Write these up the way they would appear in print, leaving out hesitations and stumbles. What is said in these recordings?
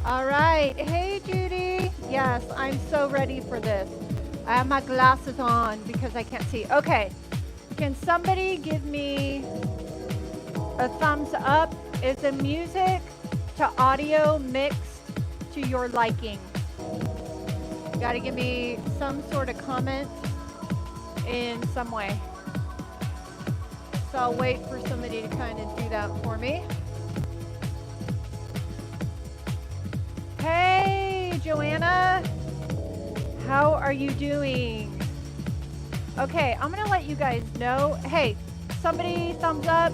All right. Hey, Judy. Yes, I'm so ready for this. I have my glasses on because I can't see. Okay. Can somebody give me a thumbs up? Is the music to audio mixed to your liking? Got to give me some sort of comment in some way. So I'll wait for somebody to kind of do that for me. Hey, Joanna. How are you doing? Okay, I'm going to let you guys know. Hey, somebody thumbs up,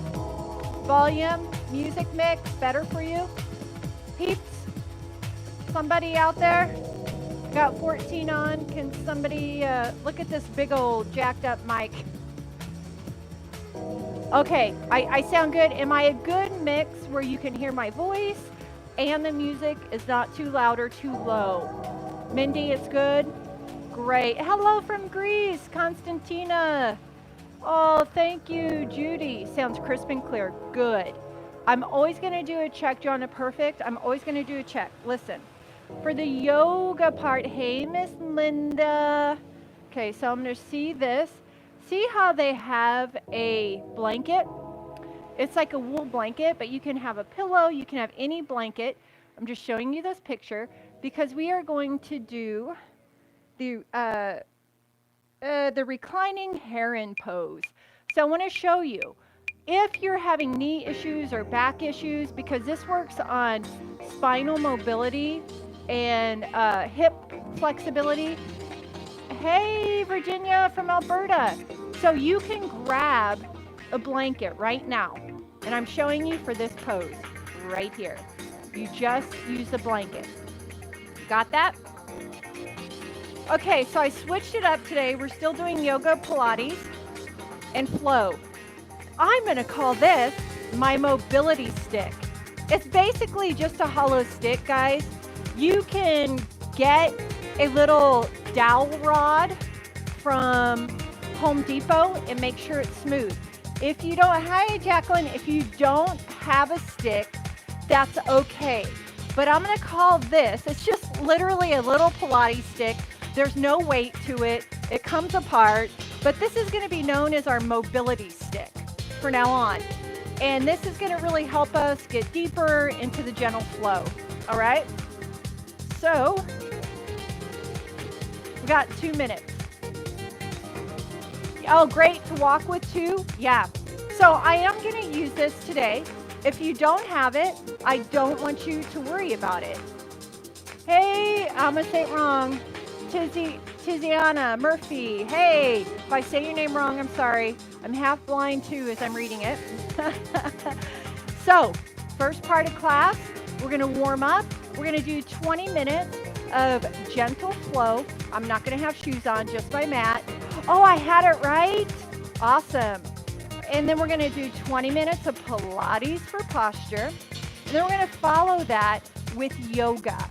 volume, music mix, better for you? Peeps, somebody out there? Got 14 on. Can somebody look at this big old jacked up mic? Okay, I sound good. Am I a good mix where you can hear my voice and the music is not too loud or too low? Mindy, it's good? Great. Hello from Greece, Constantina. Oh, thank you, Judy. Sounds crisp and clear. Good. I'm always going to do a check, Jonna Perfect. I'm always going to do a check. Listen, for the yoga part, hey, Miss Linda. Okay, so I'm going to see this. See how they have a blanket? It's like a wool blanket, but you can have a pillow. You can have any blanket. I'm just showing you this picture because we are going to do the reclining heron pose. So I want to show you if you're having knee issues or back issues, because this works on spinal mobility and hip flexibility. Hey, Virginia from Alberta. So you can grab a blanket right now, and I'm showing you for this pose right here. You just use the blanket. Got that? Okay, so I switched it up today. We're still doing yoga, Pilates, and flow. I'm going to call this my mobility stick. It's basically just a hollow stick, guys. You can get a little dowel rod from Home Depot and make sure it's smooth. If you don't, hi Jacqueline, if you don't have a stick, that's okay. But I'm going to call this, it's just literally a little Pilates stick. There's no weight to it. It comes apart, but this is going to be known as our mobility stick for now on. And this is going to really help us get deeper into the gentle flow. All right? So, we got 2 minutes. Oh, great to walk with too. Yeah. So I am going to use this today. If you don't have it, I don't want you to worry about it. Hey, I'm going to say it wrong. Tiziana Murphy. Hey, if I say your name wrong, I'm sorry. I'm half blind too as I'm reading it. So, first part of class, we're going to warm up. We're going to do 20 minutes of gentle flow. I'm not going to have shoes on, just my mat. Oh, I had it right. Awesome. And then we're going to do 20 minutes of Pilates for posture. And then we're going to follow that with yoga.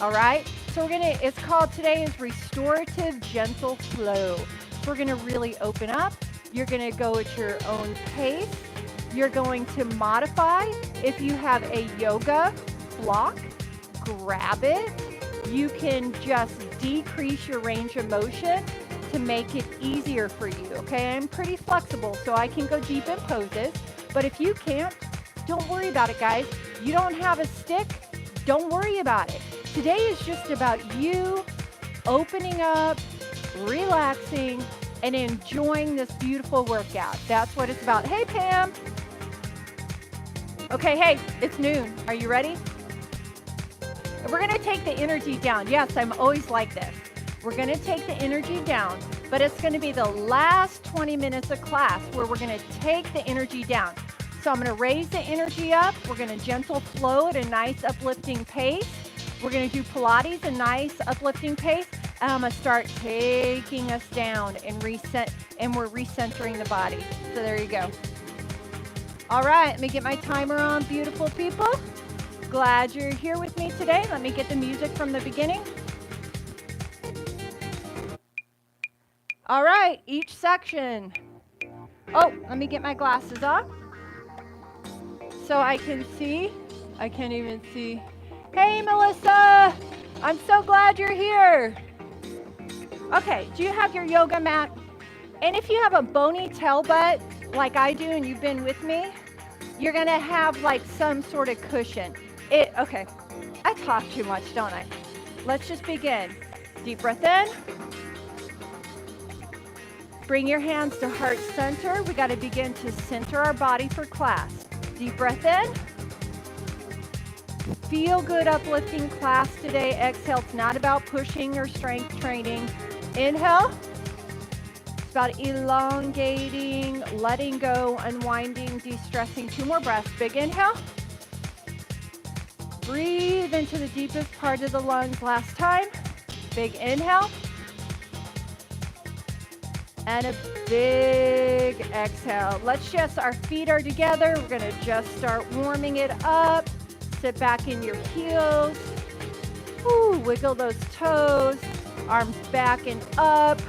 All right? So we're going to, it's called today is restorative gentle flow. So we're going to really open up. You're going to go at your own pace. You're going to modify. If you have a yoga block, grab it. You can just decrease your range of motion to make it easier for you, okay? I'm pretty flexible, so I can go deep in poses, but if you can't, don't worry about it, guys. You don't have a stick, don't worry about it. Today is just about you opening up, relaxing, and enjoying this beautiful workout. That's what it's about. Hey, Pam. Okay, hey, it's noon. Are you ready? We're gonna take the energy down. Yes, I'm always like this. We're going to take the energy down, but it's going to be the last 20 minutes of class where we're going to take the energy down. So I'm going to raise the energy up. We're going to gentle flow at a nice uplifting pace. We're going to do Pilates, a nice uplifting pace. And I'm going to start taking us down and reset, and we're recentering the body. So there you go. All right, let me get my timer on, beautiful people. Glad you're here with me today. Let me get the music from the beginning. All right, each section. Oh, let me get my glasses off so I can see. I can't even see. Hey, Melissa. I'm so glad you're here. Okay, do you have your yoga mat? And if you have a bony tail butt like I do and you've been with me, you're gonna have like some sort of cushion. Okay, I talk too much, don't I? Let's just begin. Deep breath in. Bring your hands to heart center. We gotta begin to center our body for class. Deep breath in. Feel good uplifting class today. Exhale, it's not about pushing or strength training. Inhale. It's about elongating, letting go, unwinding, de-stressing. 2 more breaths. Big inhale. Breathe into the deepest part of the lungs. Last time. Big inhale. And a big exhale. Let's just, our feet are together. We're gonna just start warming it up. Sit back in your heels. Ooh, wiggle those toes. Arms back and up.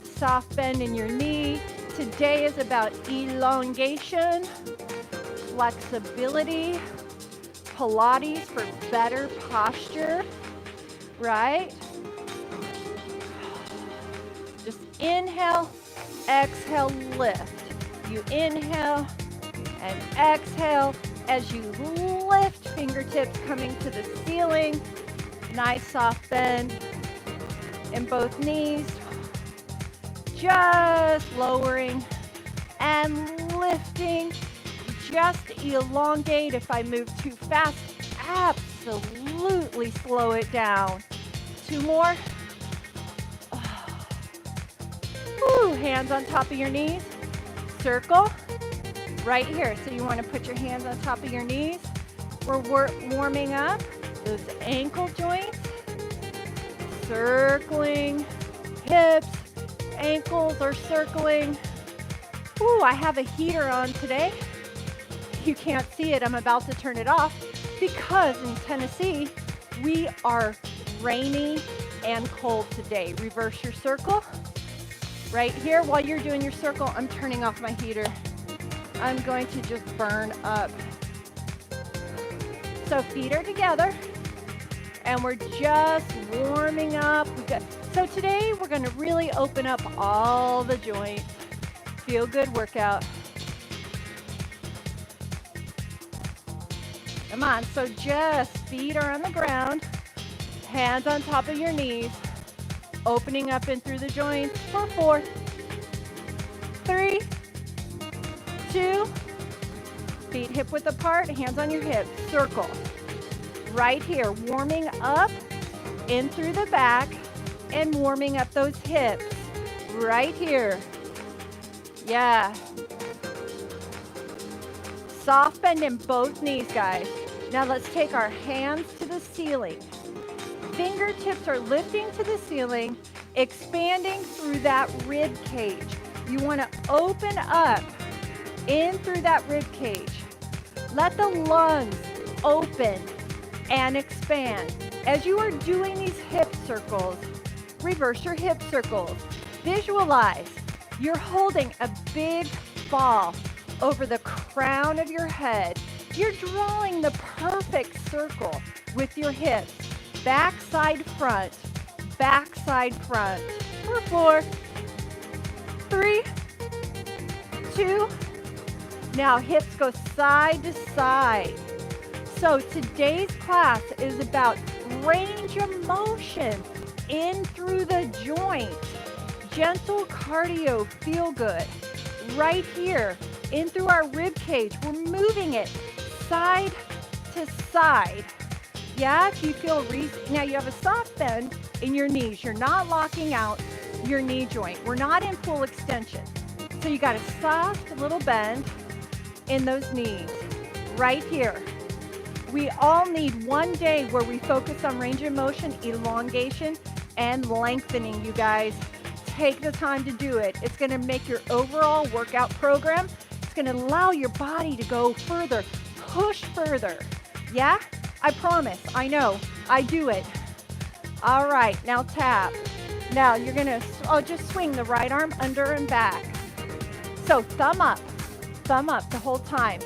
Soft bend in your knee. Today is about elongation, flexibility, Pilates for better posture, right? Just inhale, exhale, lift. You inhale and exhale as you lift, fingertips coming to the ceiling. Nice soft bend in both knees. Just lowering and lifting. Just elongate. If I move too fast, absolutely slow it down. 2 more. Ooh, hands on top of your knees. Circle right here. So you want to put your hands on top of your knees. We're warming up those ankle joints. Circling hips. Ankles are circling. Ooh, I have a heater on today. You can't see it. I'm about to turn it off because in Tennessee, we are rainy and cold today. Reverse your circle. Right here, while you're doing your circle, I'm turning off my heater. I'm going to just burn up. So feet are together and we're just warming up. So today we're gonna really open up all the joints. Feel good workout. Come on, so just feet are on the ground, hands on top of your knees, opening up in through the joints for 4, 3, 2, feet hip width apart, hands on your hips, circle. Right here, warming up in through the back and warming up those hips. Right here. Yeah. Soft bend in both knees, guys. Now let's take our hands to the ceiling. Fingertips are lifting to the ceiling, expanding through that rib cage. You want to open up in through that rib cage. Let the lungs open and expand. As you are doing these hip circles, reverse your hip circles. Visualize you're holding a big ball over the crown of your head. You're drawing the perfect circle with your hips. Back side front, back side front. For 4, 3, 2. Now hips go side to side. So today's class is about range of motion in through the joint. Gentle cardio, feel good. Right here, in through our rib cage, we're moving it side to side. Yeah, if you feel, now you have a soft bend in your knees. You're not locking out your knee joint. We're not in full extension. So you got a soft little bend in those knees. Right here. We all need one day where we focus on range of motion, elongation, and lengthening, you guys. Take the time to do it. It's gonna make your overall workout program. It's gonna allow your body to go further, push further. Yeah, I promise, I know, I do it. All right, now tap. Now you're gonna, just swing the right arm under and back. So thumb up the whole time.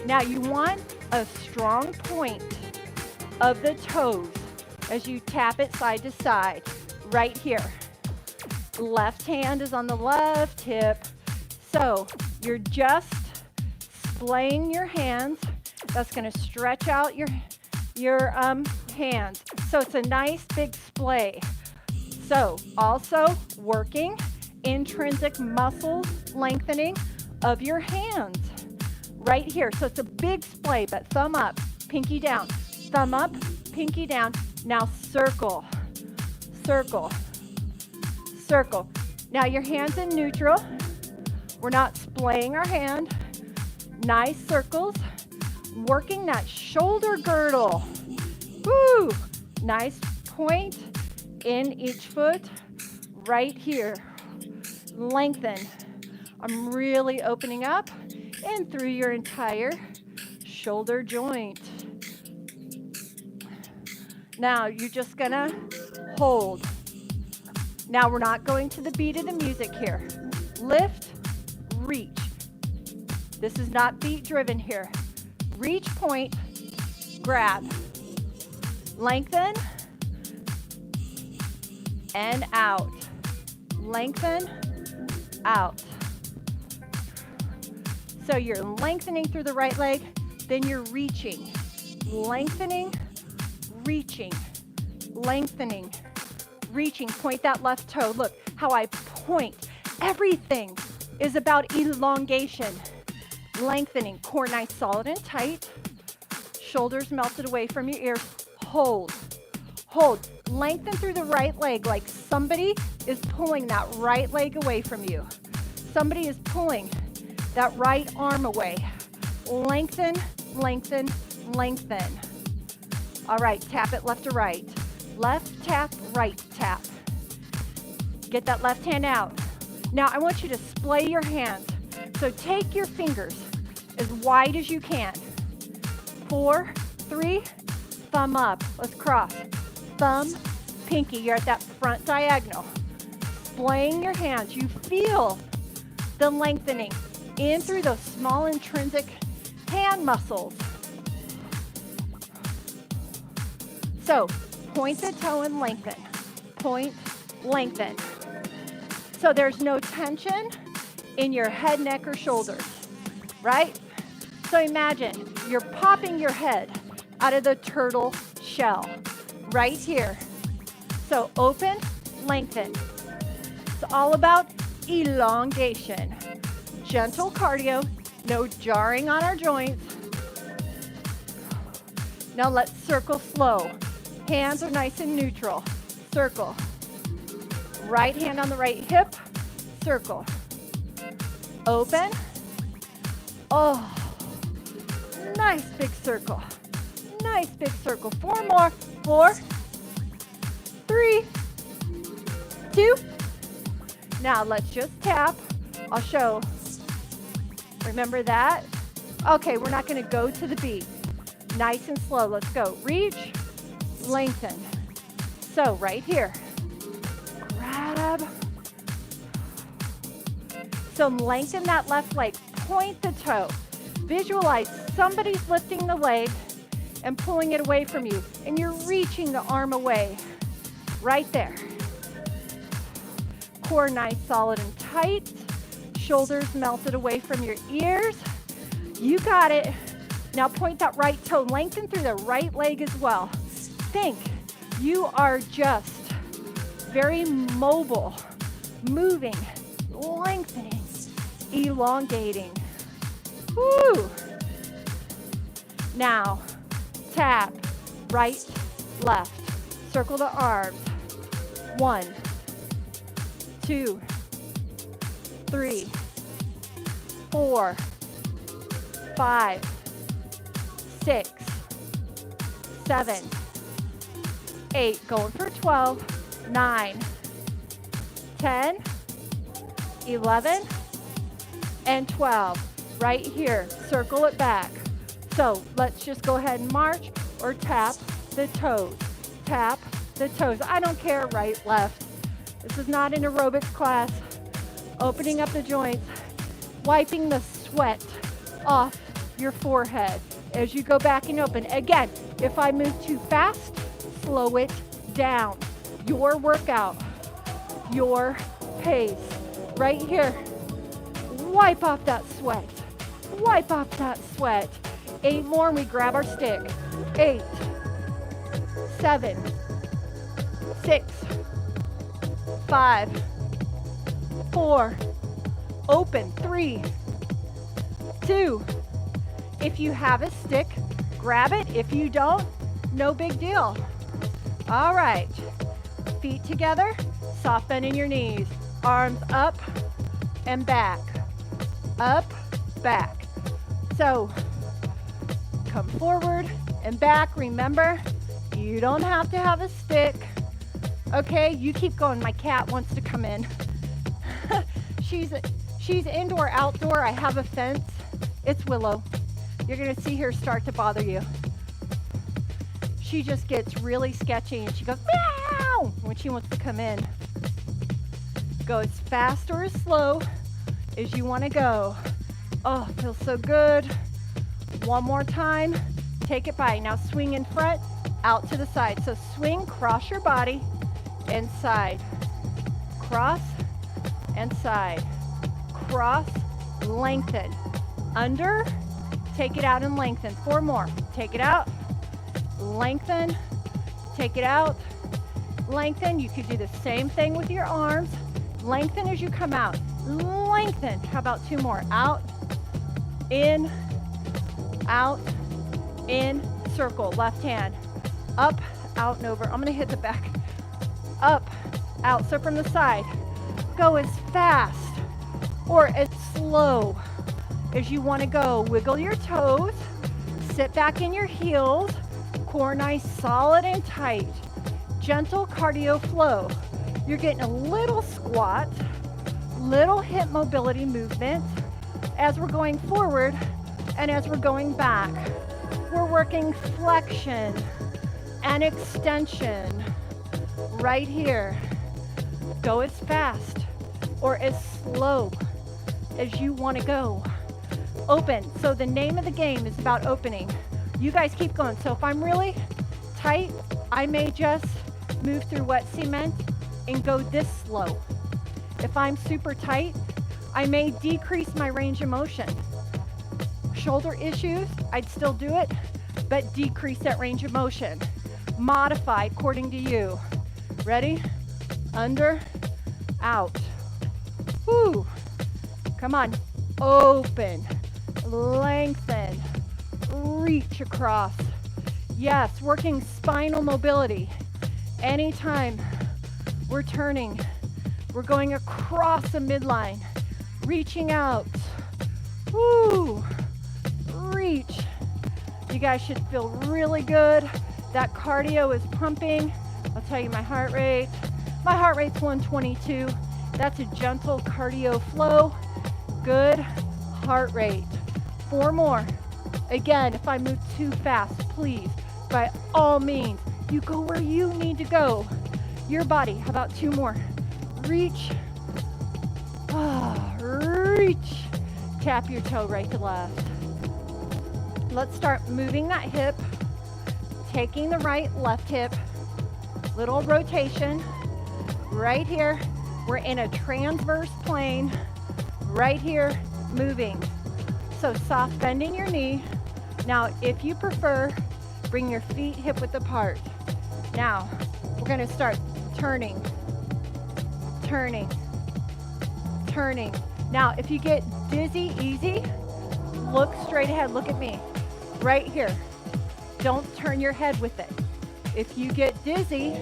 Now you want a strong point of the toes as you tap it side to side, right here. Left hand is on the left hip. So you're just splaying your hands. That's gonna stretch out your hands. So it's a nice big splay. So also working intrinsic muscle lengthening of your hands right here. So it's a big splay, but thumb up, pinky down, thumb up, pinky down. Now circle, circle, circle. Now your hands in neutral. We're not splaying our hand. Nice circles. Working that shoulder girdle. Woo! Nice point in each foot right here. Lengthen. I'm really opening up and through your entire shoulder joint. Now you're just gonna hold. Now we're not going to the beat of the music here. Lift, reach. This is not beat driven here. Reach, point, grab. Lengthen and out. Lengthen, out. So you're lengthening through the right leg, then you're reaching. Lengthening, reaching, lengthening, reaching. Point that left toe. Look how I point. Everything is about elongation. Lengthening. Core nice, solid, and tight. Shoulders melted away from your ears. Hold. Hold. Lengthen through the right leg like somebody is pulling that right leg away from you. Somebody is pulling that right arm away. Lengthen, lengthen, lengthen. All right, tap it left to right. Left tap, right tap. Get that left hand out. Now I want you to splay your hands. So take your fingers as wide as you can. 4, 3, thumb up. Let's cross. Thumb, pinky. You're at that front diagonal. Splaying your hands. You feel the lengthening in through those small intrinsic hand muscles. So point the toe and lengthen. Point, lengthen. So there's no tension in your head, neck, or shoulders, right? So imagine you're popping your head out of the turtle shell right here. So open, lengthen. It's all about elongation. Gentle cardio, no jarring on our joints. Now let's circle slow. Hands are nice and neutral. Circle. Right hand on the right hip. Circle. Open. Oh, nice big circle. Nice big circle. 4 more. 4, 3, 2. Now let's just tap. I'll show. Remember that? Okay, we're not going to go to the beat. Nice and slow. Let's go. Reach, lengthen. So right here. Grab. So lengthen that left leg. Point the toe. Visualize somebody's lifting the leg and pulling it away from you, and you're reaching the arm away. Right there. Core nice, solid, and tight. Shoulders melted away from your ears. You got it. Now point that right toe. Lengthen through the right leg as well. Think you are just very mobile, moving, lengthening, elongating. Woo! Now, tap, right, left. Circle the arms. 1, 2, 3, 4, 5, 6, 7, 8. Going for 12, 9, 10, 11, and 12. Right here, circle it back. So let's just go ahead and march or tap the toes. Tap the toes. I don't care, right, left. This is not an aerobics class. Opening up the joints, wiping the sweat off your forehead as you go back and open. Again, if I move too fast, slow it down. Your workout, your pace. Right here. Wipe off that sweat. Wipe off that sweat. 8 more and we grab our stick. 8, 7, 6, 5, 4, open, 3, 2. If you have a stick, grab it. If you don't, no big deal. All right, feet together, soft bend in your knees, arms up and back, up, back. So come forward and back. Remember, you don't have to have a stick. Okay, you keep going. My cat wants to come in. She's indoor, outdoor. I have a fence. It's Willow. You're gonna see her start to bother you. She just gets really sketchy and she goes meow when she wants to come in. Go as fast or as slow as you want to go. Oh, feels so good. One more time. Take it by. Now swing in front, out to the side. So swing, cross your body, and side. Cross and side. Cross, lengthen. Under, take it out and lengthen. 4 more. Take it out, lengthen, take it out, lengthen. You could do the same thing with your arms. Lengthen as you come out. Lengthen. How about 2 more? Out, in, circle. Left hand. Up, out, and over. I'm going to hit the back. Up, out. So from the side, go as fast or as slow as you want to go. Wiggle your toes. Sit back in your heels. Core nice, solid and tight. Gentle cardio flow. You're getting a little squat, little hip mobility movement as we're going forward and as we're going back. We're working flexion and extension right here. Go as fast or as slow as you want to go. Open. So the name of the game is about opening. You guys keep going. So if I'm really tight, I may just move through wet cement and go this slow. If I'm super tight, I may decrease my range of motion. Shoulder issues, I'd still do it, but decrease that range of motion. Modify according to you. Ready? Under, out. Woo. Come on. Open, lengthen, reach across. Yes, working spinal mobility. Anytime we're turning, we're going across the midline, reaching out. Woo! Reach. You guys should feel really good. That cardio is pumping. I'll tell you my heart rate. My heart rate's 122. That's a gentle cardio flow. Good heart rate. 4 more. Again, if I move too fast, please, by all means, you go where you need to go. Your body. How about 2 more? Reach. Reach. Tap your toe right to left. Let's start moving that hip. Taking the right, left hip. Little rotation. Right here. We're in a transverse plane. Right here, moving. So soft bending your knee. Now, if you prefer, bring your feet hip width apart. Now, we're going to start turning, turning, turning. Now, if you get dizzy easy, look straight ahead. Look at me. Right here. Don't turn your head with it. If you get dizzy,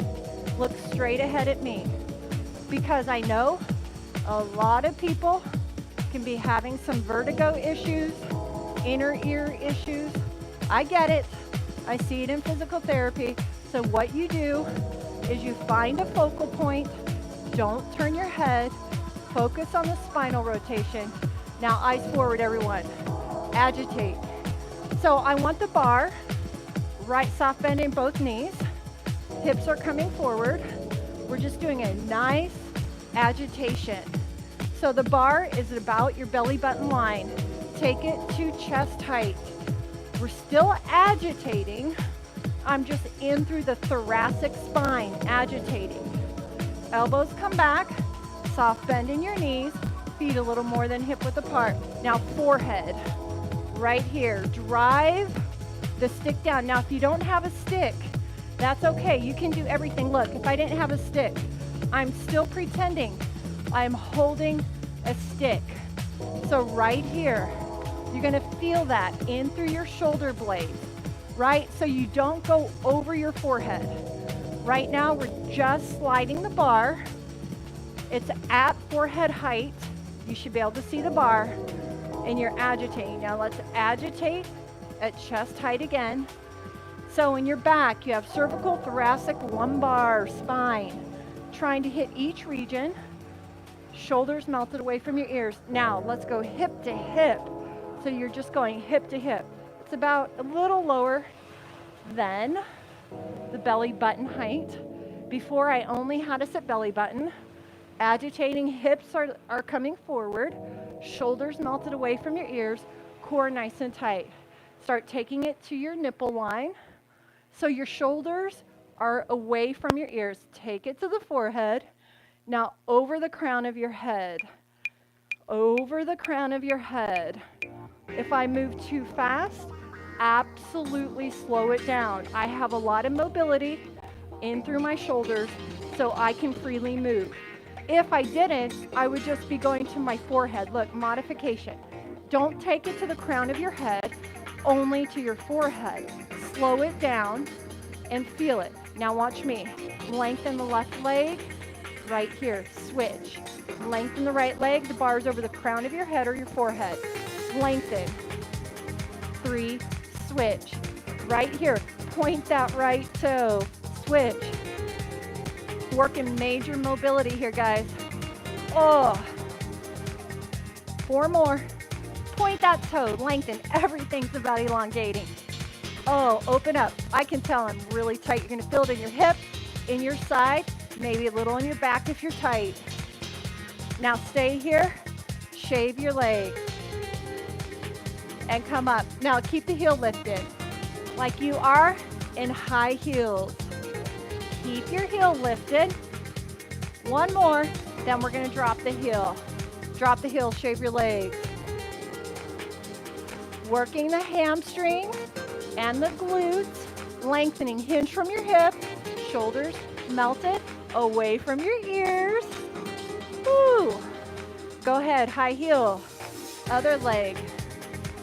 look straight ahead at me. Because I know a lot of people can be having some vertigo issues, inner ear issues. I get it. I see it in physical therapy. So what you do is you find a focal point. Don't turn your head. Focus on the spinal rotation. Now eyes forward, everyone. Agitate. So I want the bar, right soft bend in both knees. Hips are coming forward. We're just doing a nice agitation. So the bar is about your belly button line. Take it to chest height. We're still agitating. I'm just in through the thoracic spine, agitating. Elbows come back, soft bend in your knees, feet a little more than hip width apart. Now forehead, right here. Drive the stick down. Now if you don't have a stick, that's okay. You can do everything. Look, if I didn't have a stick, I'm still pretending I'm holding a stick. So right here, you're gonna feel that in through your shoulder blades, right? So you don't go over your forehead. Right now, we're just sliding the bar. It's at forehead height. You should be able to see the bar, and you're agitating. Now let's agitate at chest height again. So in your back, you have cervical, thoracic, lumbar, spine, trying to hit each region. Shoulders melted away from your ears. Now let's go hip to hip. So you're just going hip to hip. It's about a little lower than the belly button height. Before, I only had us at belly button. Agitating, hips are coming forward. Shoulders melted away from your ears. Core nice and tight. Start taking it to your nipple line. So your shoulders are away from your ears. Take it to the forehead. Now over the crown of your head. Over the crown of your head. If I move too fast, absolutely slow it down. I have a lot of mobility in through my shoulders, so I can freely move. If I didn't, I would just be going to my forehead. Look, modification. Don't take it to the crown of your head, only to your forehead. Slow it down and feel it. Now watch me. Lengthen the left leg, right here, switch. Lengthen the right leg, the bar's over the crown of your head or your forehead. Lengthen. 3, switch. Right here, point that right toe, switch. Working major mobility here, guys. Oh. 4 more. Point that toe, lengthen. Everything's about elongating. Oh, open up. I can tell I'm really tight. You're gonna feel it in your hip, in your side, maybe a little in your back if you're tight. Now stay here, shave your leg, and come up. Now keep the heel lifted, like you are in high heels. Keep your heel lifted. 1 more, then we're gonna drop the heel. Drop the heel, shave your legs. Working the hamstring and the glutes, lengthening, hinge from your hip, shoulders melted away from your ears. Woo. Go ahead, high heel, other leg,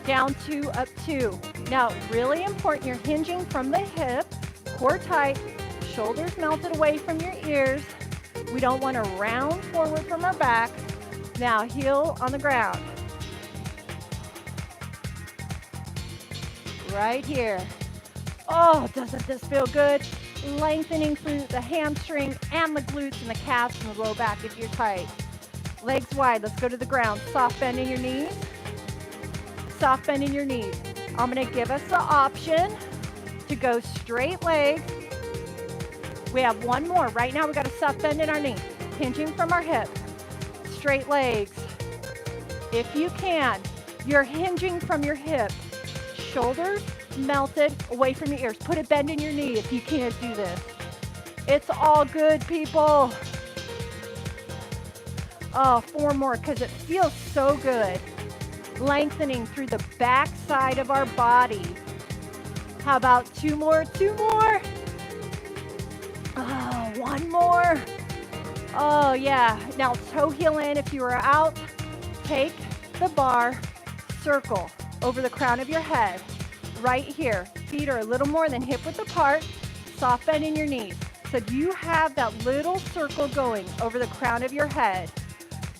down 2, up 2. Now, really important, you're hinging from the hip, core tight, shoulders melted away from your ears. We don't want to round forward from our back. Now, heel on the ground. Right here. Oh, doesn't this feel good? Lengthening through the hamstring and the glutes and the calves and the low back if you're tight. Legs wide, let's go to the ground. Soft bend in your knees. Soft bend in your knees. I'm gonna give us the option to go straight legs. We have 1 more. Right now we got a soft bend in our knee. Hinging from our hip. Straight legs. If you can, you're hinging from your hip. Shoulders melted away from your ears. Put a bend in your knee if you can't do this. It's all good, people. Oh, 4 more because it feels so good. Lengthening through the back side of our body. How about 2 more? 2 more. Oh, 1 more. Oh, yeah. Now toe heel in if you are out. Take the bar, circle over the crown of your head. Right here. Feet are a little more than hip width apart. Soft bend in your knees. So you have that little circle going over the crown of your head.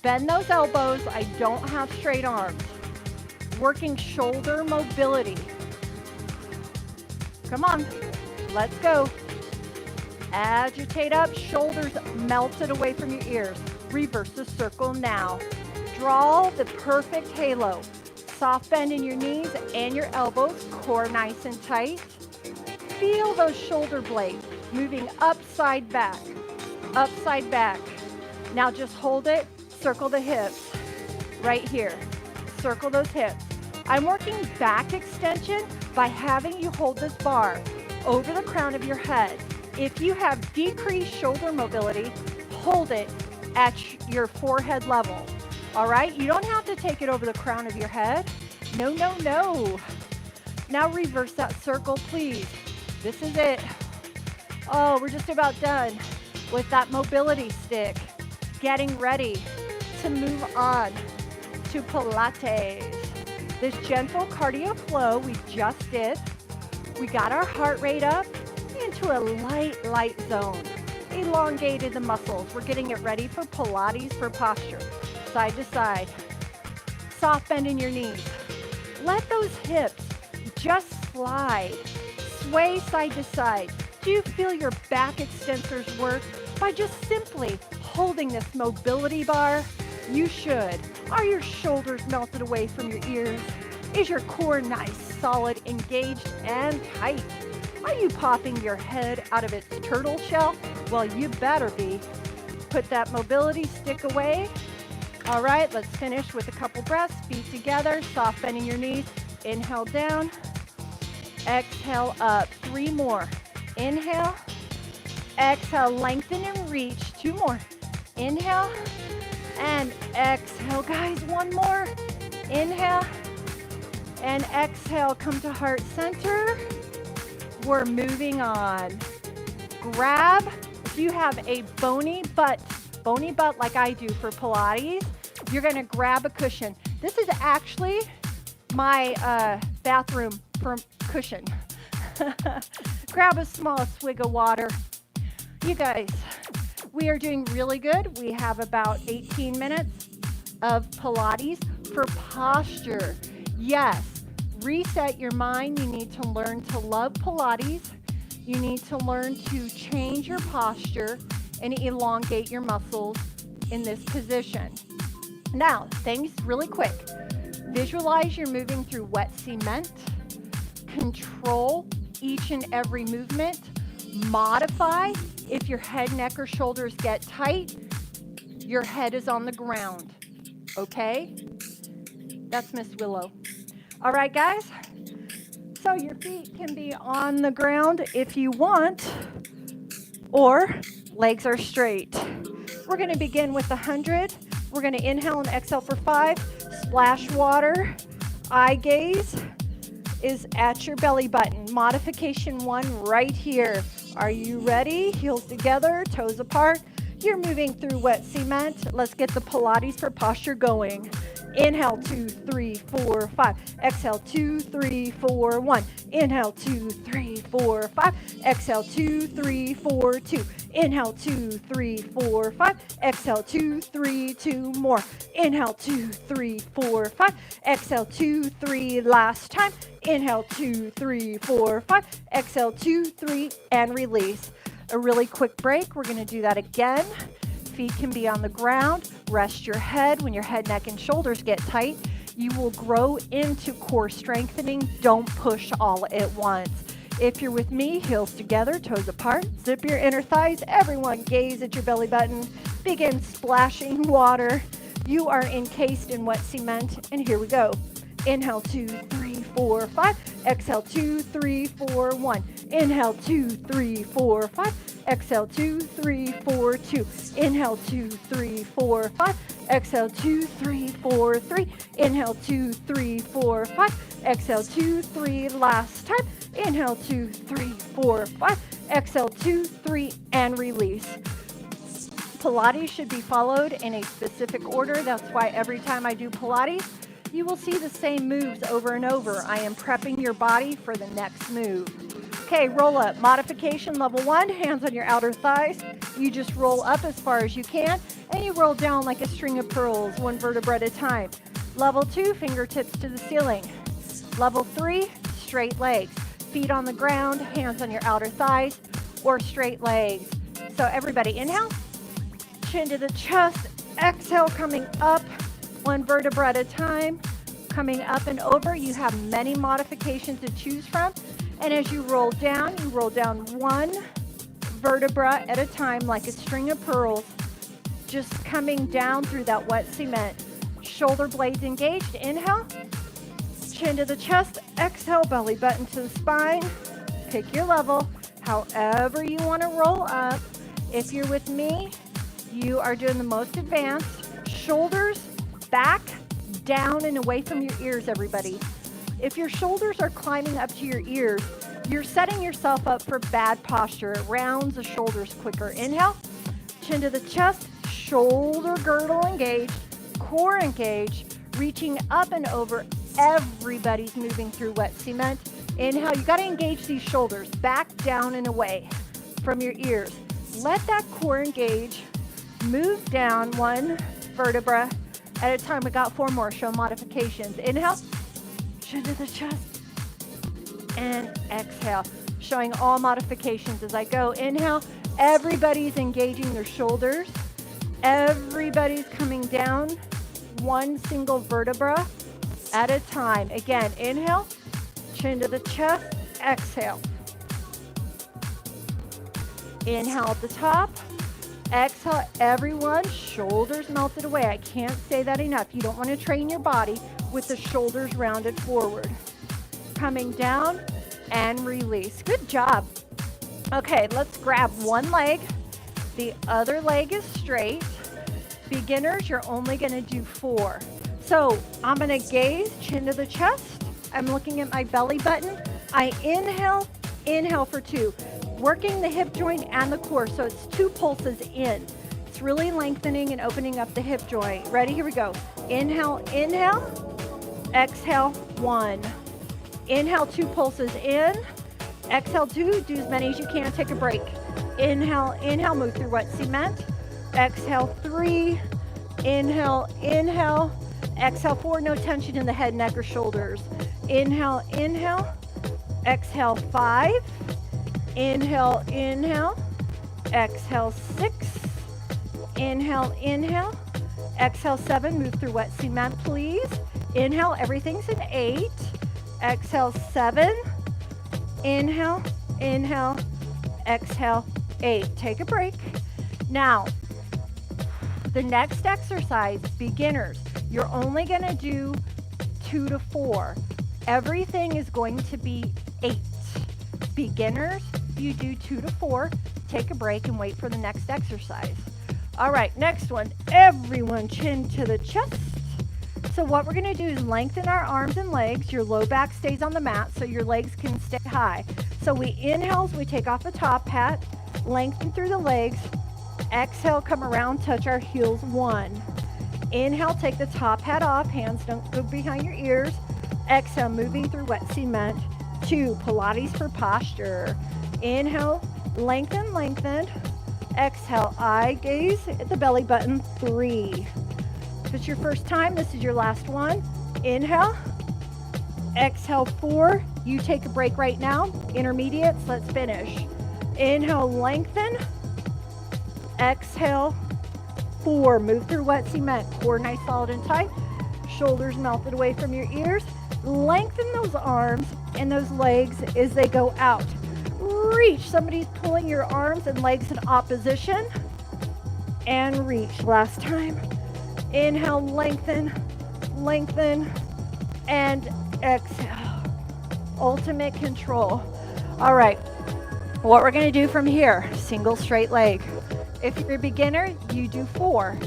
Bend those elbows. I don't have straight arms. Working shoulder mobility. Come on. Let's go. Agitate up. Shoulders melted away from your ears. Reverse the circle now. Draw the perfect halo. Soft bend in your knees and your elbows. Core nice and tight. Feel those shoulder blades moving upside back. Upside back. Now just hold it. Circle the hips. Right here. Circle those hips. I'm working back extension, by having you hold this bar over the crown of your head. If you have decreased shoulder mobility, hold it at your forehead level. All right? You don't have to take it over the crown of your head. No, no, no. Now reverse that circle, please. This is it. Oh, we're just about done with that mobility stick. Getting ready to move on to Pilates. This gentle cardio flow we just did. We got our heart rate up into a light zone. Elongated the muscles. We're getting it ready for Pilates for posture. Side to side. Soft bend in your knees. Let those hips just slide. Sway side to side. Do you feel your back extensors work by just simply holding this mobility bar? You should. Are your shoulders melted away from your ears? Is your core nice, solid, engaged, and tight? Are you popping your head out of its turtle shell? Well, you better be. Put that mobility stick away. All right, let's finish with a couple breaths. Feet together, soft bending your knees. Inhale down. Exhale up. 3 more. Inhale. Exhale, lengthen and reach. 2 more. Inhale. And exhale, guys. 1 more. Inhale. And exhale, come to heart center. We're moving on. Grab, if you have a bony butt like I do for Pilates, you're gonna grab a cushion. This is actually my bathroom for cushion. Grab a small swig of water. You guys, we are doing really good. We have about 18 minutes of Pilates for posture. Yes, reset your mind. You need to learn to love Pilates. You need to learn to change your posture and elongate your muscles in this position. Now, things really quick. Visualize you're moving through wet cement. Control each and every movement. Modify. If your head, neck, or shoulders get tight, your head is on the ground. Okay? That's Miss Willow. All right, guys? So your feet can be on the ground if you want, or legs are straight. We're going to begin with 100. We're going to inhale and exhale for 5. Splash water. Eye gaze is at your belly button. Modification 1 right here. Are you ready? Heels together, toes apart. You're moving through wet cement. Let's get the Pilates for posture going. Inhale, 2, 3, 4, 5. Exhale, 2, 3, 4, 1. Inhale, 2, 3, 4, 5. Exhale, 2, 3, 4, 2. Inhale, 2, 3, 4, 5. Exhale, 2, 3, 2 more. Inhale, 2, 3, 4, 5. Exhale, 2, 3, last time. Inhale, 2, 3, 4, 5. Exhale, 2, 3, and release. A really quick break. We're going to do that again. Feet can be on the ground. Rest your head. When your head, neck, and shoulders get tight, you will grow into core strengthening. Don't push all at once. If you're with me, heels together, toes apart. Zip your inner thighs. Everyone gaze at your belly button. Begin splashing water. You are encased in wet cement. And here we go. Inhale, 2, 3, 4, 5. Exhale, 2, 3, 4, 1. Inhale, 2, 3, 4, 5. Exhale, 2, 3, 4, 2. Inhale, 2, 3, 4, 5. Exhale, 2, 3, 4, 3. Inhale, 2, 3, 4, 5. Exhale, 2, 3, last time. Inhale, 2, 3, 4, 5. Exhale, 2, 3, and release. Pilates should be followed in a specific order. That's why every time I do Pilates, you will see the same moves over and over. I am prepping your body for the next move. Okay, roll up. Modification level 1, hands on your outer thighs. You just roll up as far as you can, and you roll down like a string of pearls, 1 vertebra at a time. Level 2, fingertips to the ceiling. Level 3, straight legs. Feet on the ground, hands on your outer thighs, or straight legs. So everybody inhale, chin to the chest, exhale, coming up, 1 vertebra at a time, coming up and over. You have many modifications to choose from. And as you roll down 1 vertebra at a time like a string of pearls, just coming down through that wet cement. Shoulder blades engaged. Inhale, chin to the chest, exhale, belly button to the spine. Pick your level, however you want to roll up. If you're with me, you are doing the most advanced. Shoulders back, down, and away from your ears, everybody. If your shoulders are climbing up to your ears, you're setting yourself up for bad posture. It rounds the shoulders quicker. Inhale, chin to the chest, shoulder girdle engaged, core engaged, reaching up and over. Everybody's moving through wet cement. Inhale, you got to engage these shoulders, back, down, and away from your ears. Let that core engage. Move down one vertebra at a time. We got 4 more. Show modifications. Inhale, chin to the chest, and exhale. Showing all modifications as I go. Inhale, everybody's engaging their shoulders. Everybody's coming down one single vertebra at a time. Again, inhale, chin to the chest, exhale. Inhale at the top, exhale, everyone, shoulders melted away. I can't say that enough. You don't want to train your body with the shoulders rounded forward. Coming down and release. Good job. Okay, let's grab one leg. The other leg is straight. Beginners, you're only going to do 4. So I'm going to gaze, chin to the chest. I'm looking at my belly button. I inhale for 2. Working the hip joint and the core, so it's 2 pulses in. It's really lengthening and opening up the hip joint. Ready? Here we go. Inhale, exhale, 1. Inhale, 2 pulses in. Exhale, 2. Do as many as you can. Take a break. Inhale, move through wet cement. Exhale, 3. Inhale. Exhale, 4. No tension in the head, neck, or shoulders. Inhale. Exhale, 5. Inhale. Exhale, 6. Inhale. Exhale, 7. Move through wet cement, please. Inhale, everything's an 8. Exhale, 7. Inhale. Exhale, 8. Take a break. Now, the next exercise, beginners, you're only going to do 2 to 4. Everything is going to be 8. Beginners, you do 2 to 4. Take a break and wait for the next exercise. All right, next one. Everyone chin to the chest. So what we're going to do is lengthen our arms and legs. Your low back stays on the mat so your legs can stay high. So we inhale, we take off the top hat, lengthen through the legs. Exhale, come around, touch our heels, 1. Inhale, take the top hat off, hands don't go behind your ears. Exhale, moving through wet cement, 2, Pilates for posture. Inhale, lengthen. Exhale, eye gaze at the belly button, 3. If it's your first time, this is your last one. Inhale, exhale, 4. You take a break right now. Intermediates, let's finish. Inhale, lengthen. Exhale, 4. Move through wet cement. Core nice, solid, and tight. Shoulders melted away from your ears. Lengthen those arms and those legs as they go out. Reach. Somebody's pulling your arms and legs in opposition. And reach. Last time. Inhale, lengthen, and exhale. Ultimate control. All right. What we're going to do from here, single straight leg. If you're a beginner, you do 4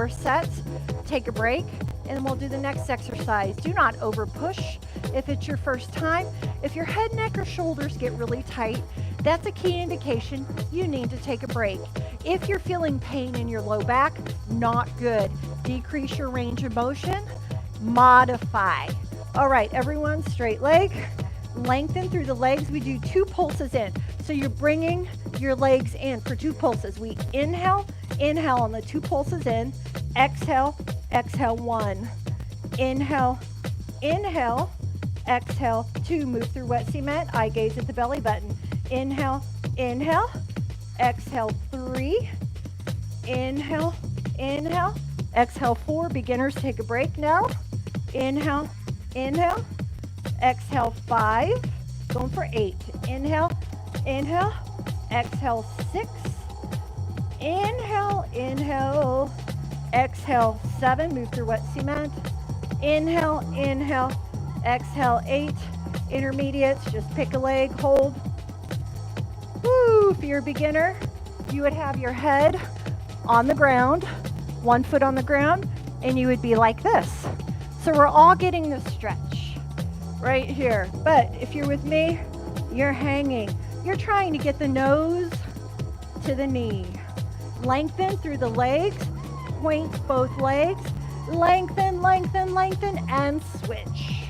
sets. Take a break, and then we'll do the next exercise. Do not over push if it's your first time. If your head, neck, or shoulders get really tight, that's a key indication you need to take a break. If you're feeling pain in your low back, not good. Decrease your range of motion, modify. All right, everyone, straight leg. Lengthen through the legs. We do 2 pulses in. So you're bringing your legs in for 2 pulses. We inhale on the 2 pulses in. Exhale, 1. Inhale, exhale, 2. Move through wet cement. Eye gaze at the belly button. Inhale, exhale, 3. Inhale, exhale, 4. Beginners, take a break now. Inhale, exhale, 5. Going for 8. Inhale, exhale, 6. Inhale, exhale, 7. Move through wet cement. Inhale, Exhale, 8. Intermediates, just pick a leg, hold. Woo, if you're a beginner, you would have your head on the ground, one foot on the ground, and you would be like this. So we're all getting this stretch right here. But if you're with me, you're hanging. You're trying to get the nose to the knee. Lengthen through the legs, point both legs, lengthen, lengthen, lengthen, and switch.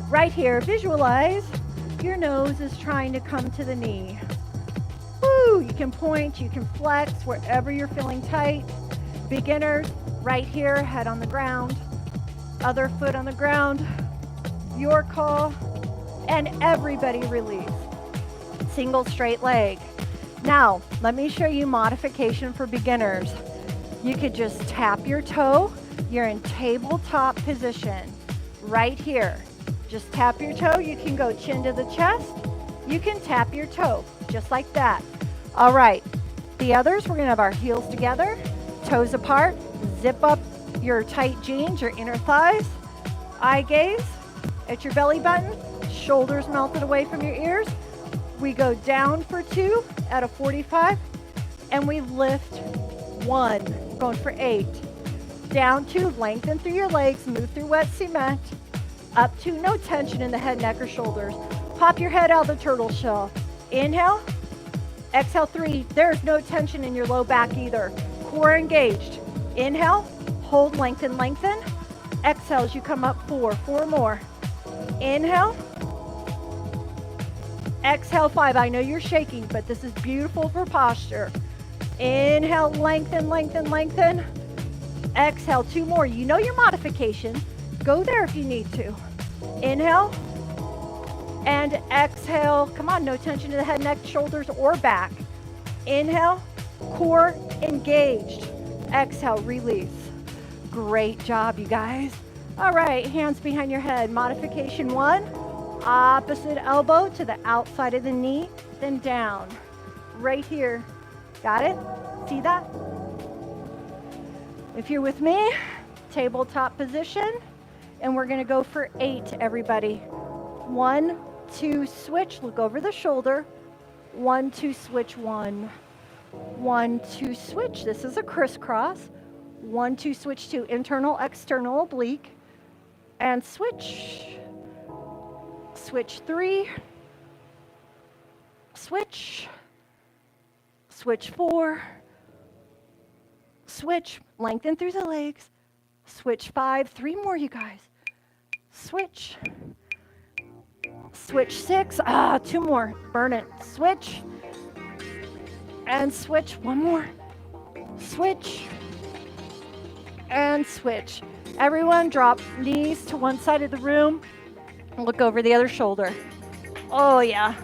Right here, visualize your nose is trying to come to the knee. Woo, you can point, you can flex wherever you're feeling tight. Beginners, right here, head on the ground, other foot on the ground, your call, and everybody release. Single straight leg. Now, let me show you modification for beginners. You could just tap your toe. You're in tabletop position right here. Just tap your toe. You can go chin to the chest. You can tap your toe just like that. All right, the others, we're gonna have our heels together, toes apart, zip up your tight jeans, your inner thighs, eye gaze at your belly button, shoulders melted away from your ears. We go down for 2 at a 45, and we lift 1, going for 8. Down 2, lengthen through your legs, move through wet cement. Up 2, no tension in the head, neck, or shoulders. Pop your head out of the turtle shell. Inhale. Exhale, 3. There's no tension in your low back either. Core engaged. Inhale. Hold, lengthen, lengthen. Exhale as you come up 4. 4 more. Inhale. Exhale, 5. I know you're shaking, but this is beautiful for posture. Inhale, lengthen, lengthen, lengthen. Exhale, 2 more. You know your modification. Go there if you need to. Inhale. And exhale. Come on, no tension in the head, neck, shoulders, or back. Inhale. Core engaged. Exhale, release. Great job, you guys. All right, hands behind your head. Modification 1. Opposite elbow to the outside of the knee, then down. Right here. Got it? See that? If you're with me, tabletop position, and we're gonna go for 8, everybody. 1, 2, switch, look over the shoulder. 1, 2, switch, 1. 1, 2, switch. This is a crisscross. 1, 2, switch to internal, external, oblique, and switch. Switch 3, switch, switch 4, switch, lengthen through the legs, switch 5, 3 more, you guys, switch, switch 6, 2 more, burn it, switch, and switch, 1 more, switch, and switch. Everyone drop knees to one side of the room. Look over the other shoulder. Oh yeah,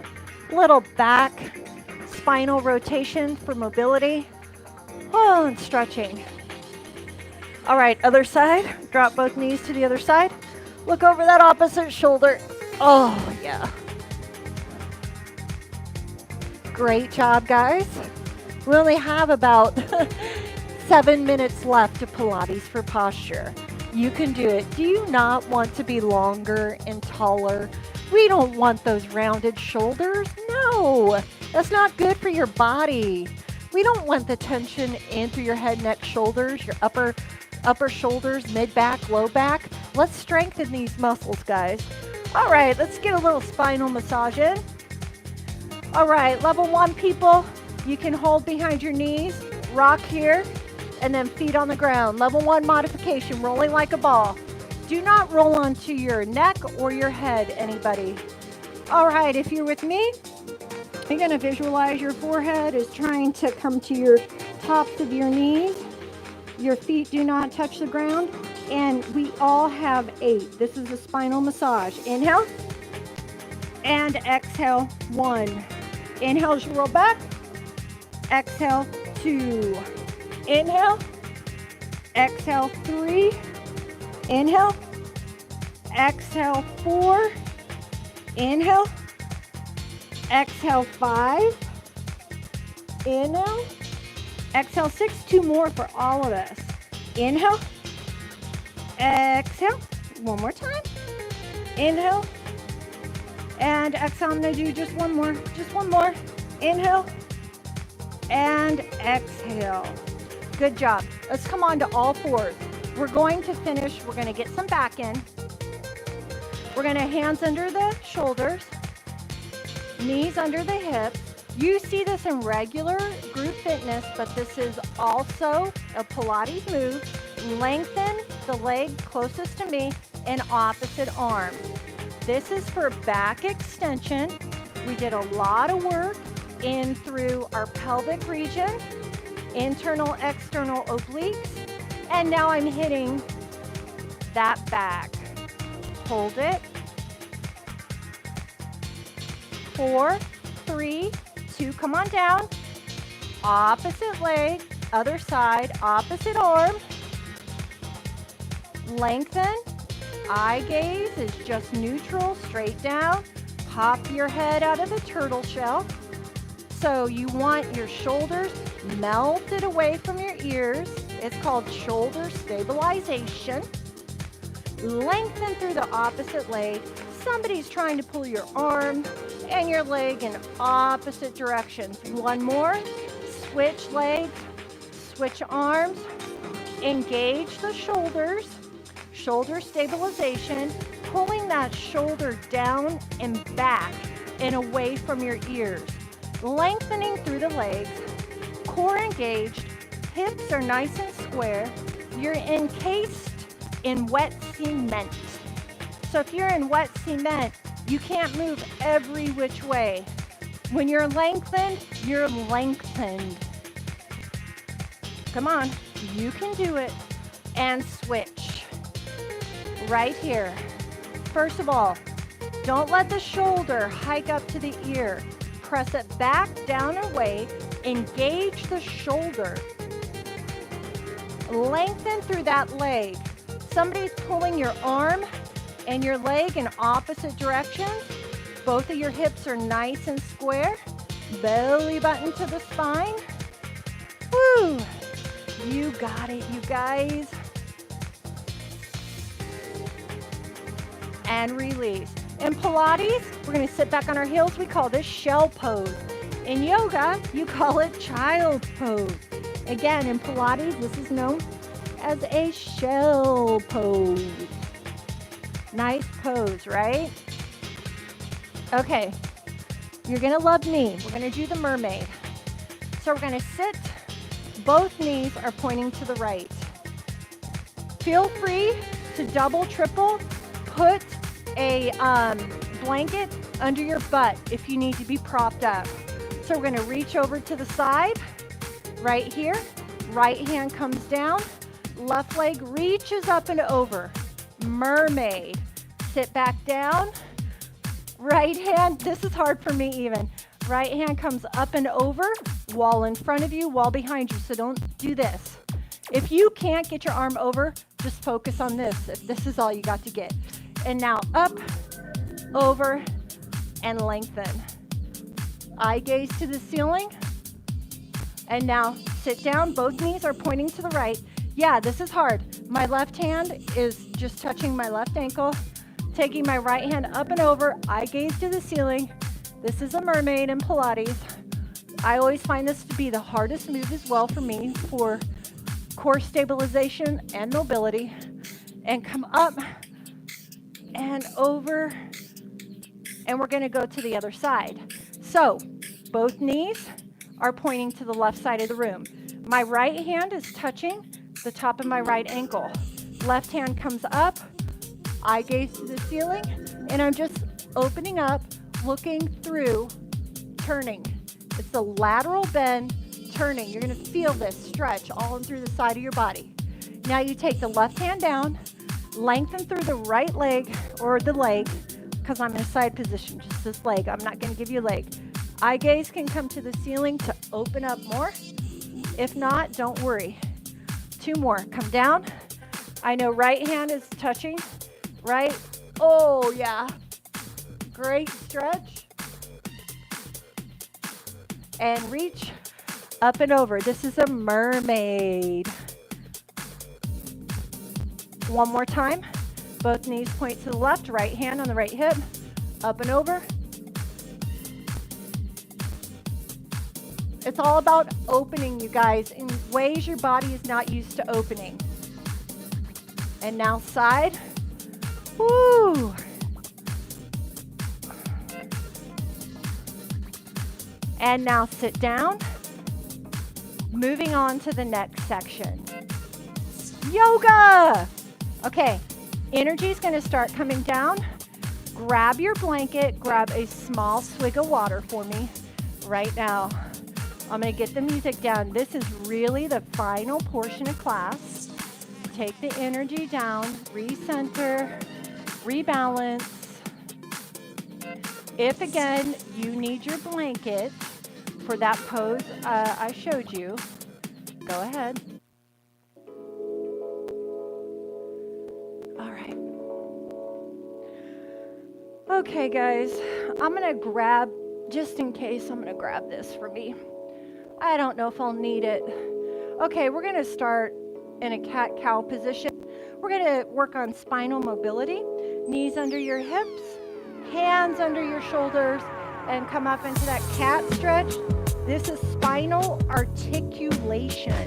little back, spinal rotation for mobility. Oh, and stretching. All right, other side. Drop both knees to the other side. Look over that opposite shoulder. Oh yeah. Great job, guys. We only have about 7 minutes left of Pilates for posture. You can do it. Do you not want to be longer and taller? We don't want those rounded shoulders. No, that's not good for your body. We don't want the tension in through your head, neck, shoulders, your upper shoulders, mid back, low back. Let's strengthen these muscles, guys. All right, let's get a little spinal massage in. All right, level 1 people, you can hold behind your knees, rock here, and then feet on the ground. Level 1 modification, rolling like a ball. Do not roll onto your neck or your head, anybody. All right, if you're with me, you're gonna visualize your forehead is trying to come to your tops of your knees. Your feet do not touch the ground, and we all have 8. This is a spinal massage. Inhale, and exhale, 1. Inhale as you roll back, exhale, 2. Inhale, exhale, 3, inhale, exhale, 4, inhale, exhale, 5, inhale, exhale, 6, 2 more for all of us. Inhale, exhale, one more time, Inhale. And exhale. I'm going to do just one more. Just one more. Inhale. And exhale. Good job. Let's come on to all fours. We're going to finish. We're going to get some back in. We're going to hands under the shoulders, knees under the hips. You see this in regular group fitness, but this is also a Pilates move. Lengthen the leg closest to me and opposite arm. This is for back extension. We did a lot of work in through our pelvic region, internal, external obliques, and now I'm hitting that back. Hold it. 4, 3, 2, come on down. Opposite leg, other side, opposite arm. Lengthen. Eye gaze is just neutral, straight down. Pop your head out of the turtle shell. So you want your shoulders melted away from your ears. It's called shoulder stabilization. Lengthen through the opposite leg. Somebody's trying to pull your arm and your leg in opposite directions. One more. Switch legs, switch arms. Engage the shoulders. Shoulder stabilization. Pulling that shoulder down and back and away from your ears. Lengthening through the legs. Core engaged. Hips are nice and square. You're encased in wet cement. So if you're in wet cement, you can't move every which way. When you're lengthened, you're lengthened. Come on, you can do it. And switch. Right here. First of all, don't let the shoulder hike up to the ear. Press it back, down, and away. Engage the shoulder. Lengthen through that leg. Somebody's pulling your arm and your leg in opposite directions. Both of your hips are nice and square. Belly button to the spine. Woo! You got it, you guys. And release. In Pilates, we're going to sit back on our heels. We call this shell pose. In yoga, you call it child's pose. Again, in Pilates, this is known as a shell pose. Nice pose, right? Okay, you're gonna love knee. We're gonna do the mermaid. So we're gonna sit, both knees are pointing to the right. Feel free to double, triple, put a blanket under your butt if you need to be propped up. So we're gonna reach over to the side, right here. Right hand comes down. Left leg reaches up and over. Mermaid. Sit back down. Right hand, this is hard for me even. Right hand comes up and over. Wall in front of you, wall behind you. So don't do this. If you can't get your arm over, just focus on this. If this is all you got to get. And now up, over, and lengthen. Eye gaze to the ceiling. And now sit down. Both knees are pointing to the right. Yeah, this is hard. My left hand is just touching my left ankle, taking my right hand up and over, eye gaze to the ceiling. This is a mermaid in Pilates. I always find this to be the hardest move as well for me for core stabilization and mobility. And come up and over, and we're gonna go to the other side. So, both knees are pointing to the left side of the room. My right hand is touching the top of my right ankle. Left hand comes up, eye gaze to the ceiling, and I'm just opening up, looking through, turning. It's the lateral bend, turning. You're gonna feel this stretch all through the side of your body. Now you take the left hand down, lengthen through the right leg, or the leg, because I'm in a side position, just this leg. I'm not gonna give you a leg. Eye gaze can come to the ceiling to open up more. If not, don't worry. 2 more. Come down. I know right hand is touching, right? Oh, yeah. Great stretch. And reach up and over. This is a mermaid. One more time. Both knees point to the left, right hand on the right hip, up and over. It's all about opening, you guys, in ways your body is not used to opening. And now side. Woo! And now sit down. Moving on to the next section. Yoga! Okay, energy is going to start coming down. Grab your blanket, grab a small swig of water for me right now. I'm going to get the music down. This is really the final portion of class. Take the energy down, recenter, rebalance. If again you need your blanket for that pose I showed you, go ahead. All right. Okay, guys, I'm going to grab, just in case, I'm going to grab this for me. I don't know if I'll need it. Okay, we're going to start in a cat-cow position. We're going to work on spinal mobility. Knees under your hips, hands under your shoulders, and come up into that cat stretch. This is spinal articulation.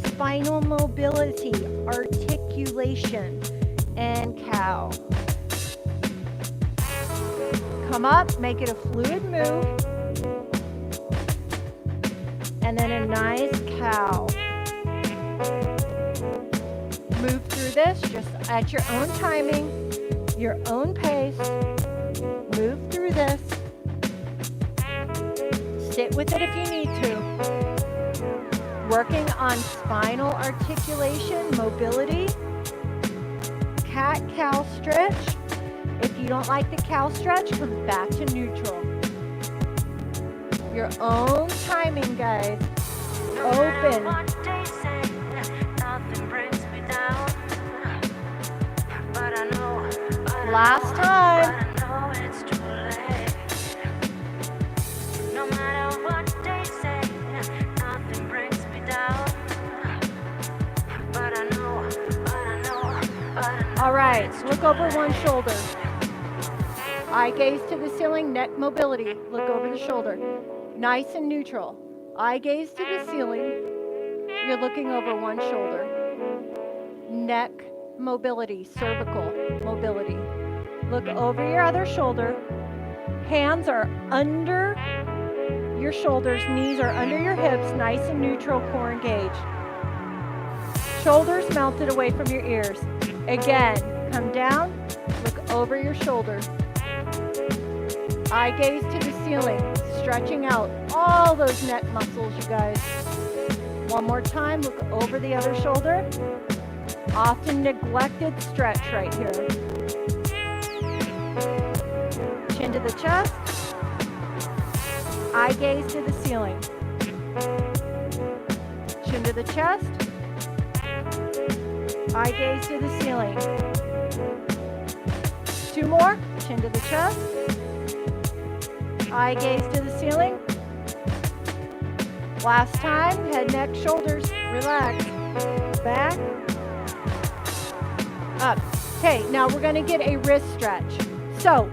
Spinal mobility, articulation, and cow. Come up, make it a fluid move. And then a nice cow. Move through this just at your own timing, your own pace. Move through this. Sit with it if you need to. Working on spinal articulation, mobility. Cat-cow stretch. If you don't like the cow stretch, come back to neutral. Your own timing, guys. Open. Last time. All right, look over one shoulder. Eye gaze to the ceiling, neck mobility. Look over the shoulder. Nice and neutral. Eye gaze to the ceiling. You're looking over one shoulder. Neck mobility, cervical mobility. Look over your other shoulder. Hands are under your shoulders. Knees are under your hips. Nice and neutral, core engaged. Shoulders melted away from your ears. Again, come down. Look over your shoulder. Eye gaze to the ceiling, stretching out all those neck muscles, you guys. One more time, look over the other shoulder. Often neglected stretch right here. Chin to the chest. Eye gaze to the ceiling. Chin to the chest. Eye gaze to the ceiling. Two more. Chin to the chest. Eye gaze to the ceiling. Last time. Head, neck, shoulders. Relax. Back. Up. Okay, now we're going to get a wrist stretch. So,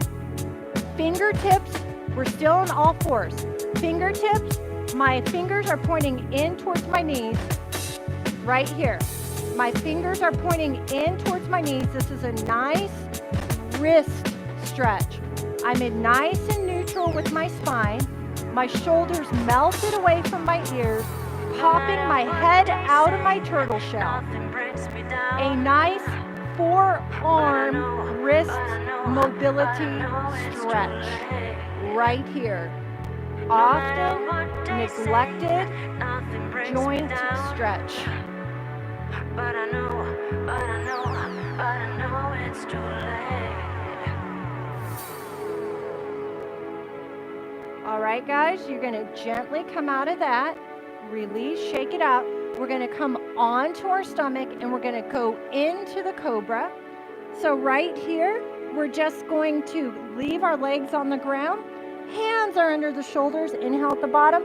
fingertips, we're still on all fours. Fingertips, my fingers are pointing in towards my knees. Right here. My fingers are pointing in towards my knees. This is a nice wrist stretch. I'm in nice and neutral with my spine. My shoulders melted away from my ears, popping my head out of my turtle shell. A nice forearm wrist mobility stretch right here. Often neglected joint stretch. But I know it's too late. All right, guys, you're going to gently come out of that. Release, shake it out. We're going to come onto our stomach and we're going to go into the cobra. So right here, we're just going to leave our legs on the ground. Hands are under the shoulders. Inhale at the bottom.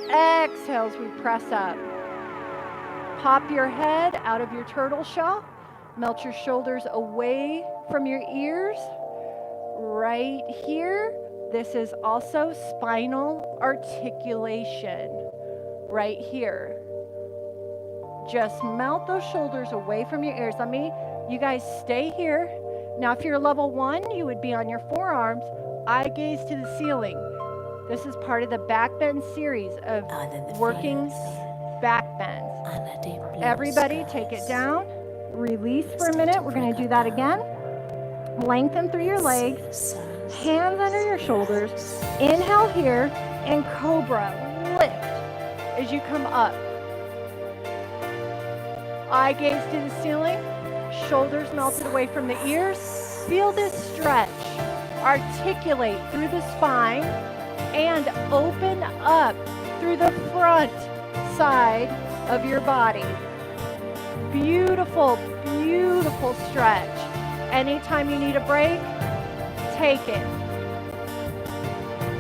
Exhale as we press up. Pop your head out of your turtle shell. Melt your shoulders away from your ears. Right here, this is also spinal articulation. Right here. Just melt those shoulders away from your ears. You guys stay here. Now, if you're level 1, you would be on your forearms, eye gaze to the ceiling. This is part of the back bend series of working back bends. Everybody take it down. Release for a minute. We're going to do that again. Lengthen through your legs. Hands under your shoulders. Inhale here and cobra. Lift as you come up. Eye gaze to the ceiling. Shoulders melted away from the ears. Feel this stretch. Articulate through the spine and open up through the front side of your body. Beautiful, beautiful stretch. Anytime you need a break, take it.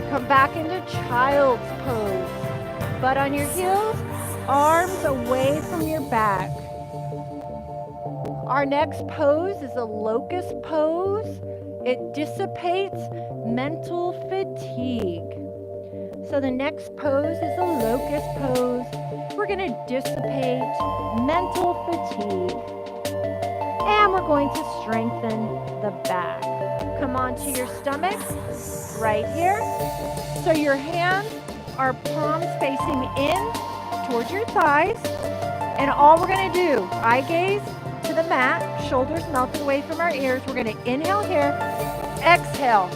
Come back into child's pose. Butt on your heels, arms away from your back. Our next pose is a locust pose. It dissipates mental fatigue. So the next pose is a locust pose. We're going to dissipate mental fatigue. And we're going to strengthen the back. Come onto your stomach, right here. So your hands are palms facing in towards your thighs. And all we're going to do, eye gaze to the mat, shoulders melted away from our ears. We're going to inhale here, exhale,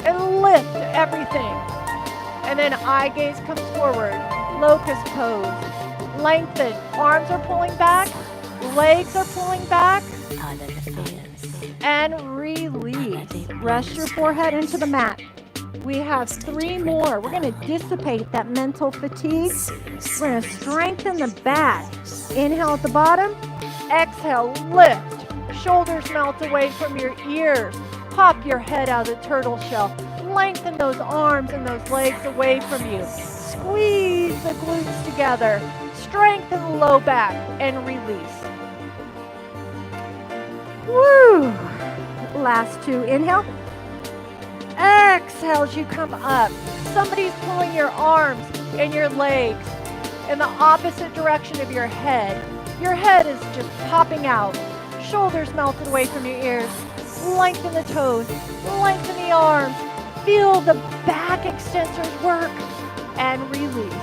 and lift everything. And then eye gaze comes forward, locust pose. Lengthen, arms are pulling back, legs are pulling back, and release. Rest your forehead into the mat. We have 3 more. We're going to dissipate that mental fatigue. We're going to strengthen the back. Inhale at the bottom, exhale, lift. Shoulders melt away from your ears. Pop your head out of the turtle shell. Lengthen those arms and those legs away from you. Squeeze the glutes together. Strengthen the low back and release. Woo! Last 2. Inhale. Exhale as you come up. Somebody's pulling your arms and your legs in the opposite direction of your head. Your head is just popping out. Shoulders melted away from your ears. Lengthen the toes. Lengthen the arms. Feel the back extensors work and release.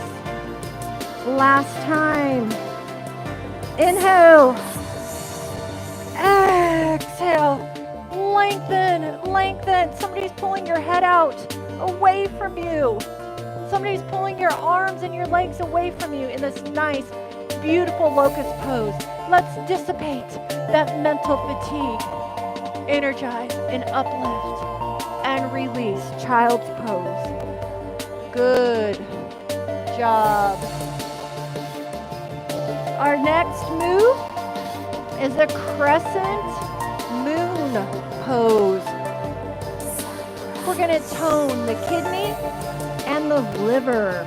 Last time. Inhale. Exhale. Lengthen, lengthen. Somebody's pulling your head out, away from you. Somebody's pulling your arms and your legs away from you in this nice, beautiful locust pose. Let's dissipate that mental fatigue. Energize and uplift and release. Child's pose. Good job. Our next move is a crescent moon pose. We're going to tone the kidney and the liver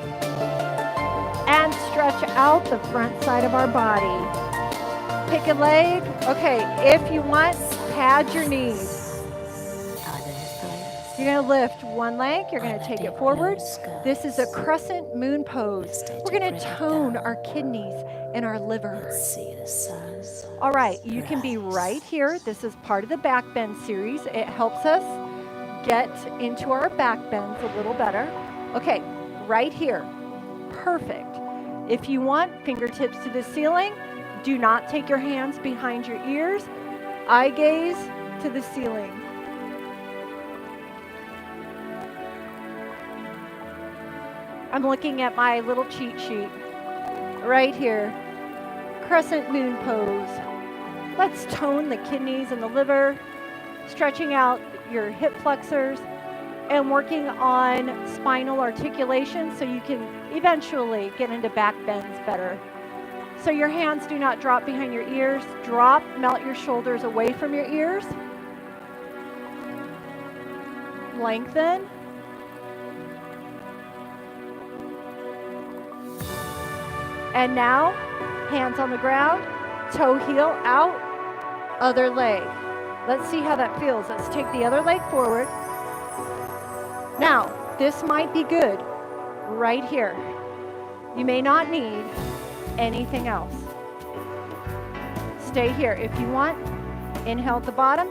and stretch out the front side of our body. Pick a leg. Okay, if you want, pad your knees. You're going to lift one leg. You're going to take it forward. This is a crescent moon pose. We're going to tone our kidneys and our liver. All right, you can be right here. This is part of the back bend series. It helps us get into our back bends a little better. Okay, right here. Perfect. If you want, fingertips to the ceiling. Do not take your hands behind your ears. Eye gaze to the ceiling. I'm looking at my little cheat sheet right here. Crescent moon pose. Let's tone the kidneys and the liver, stretching out your hip flexors and working on spinal articulation so you can eventually get into back bends better. So your hands do not drop behind your ears. Drop, melt your shoulders away from your ears. Lengthen. And now, hands on the ground, toe heel out, other leg. Let's see how that feels. Let's take the other leg forward. Now, this might be good right here. You may not need anything else. Stay here. If you want, inhale at the bottom,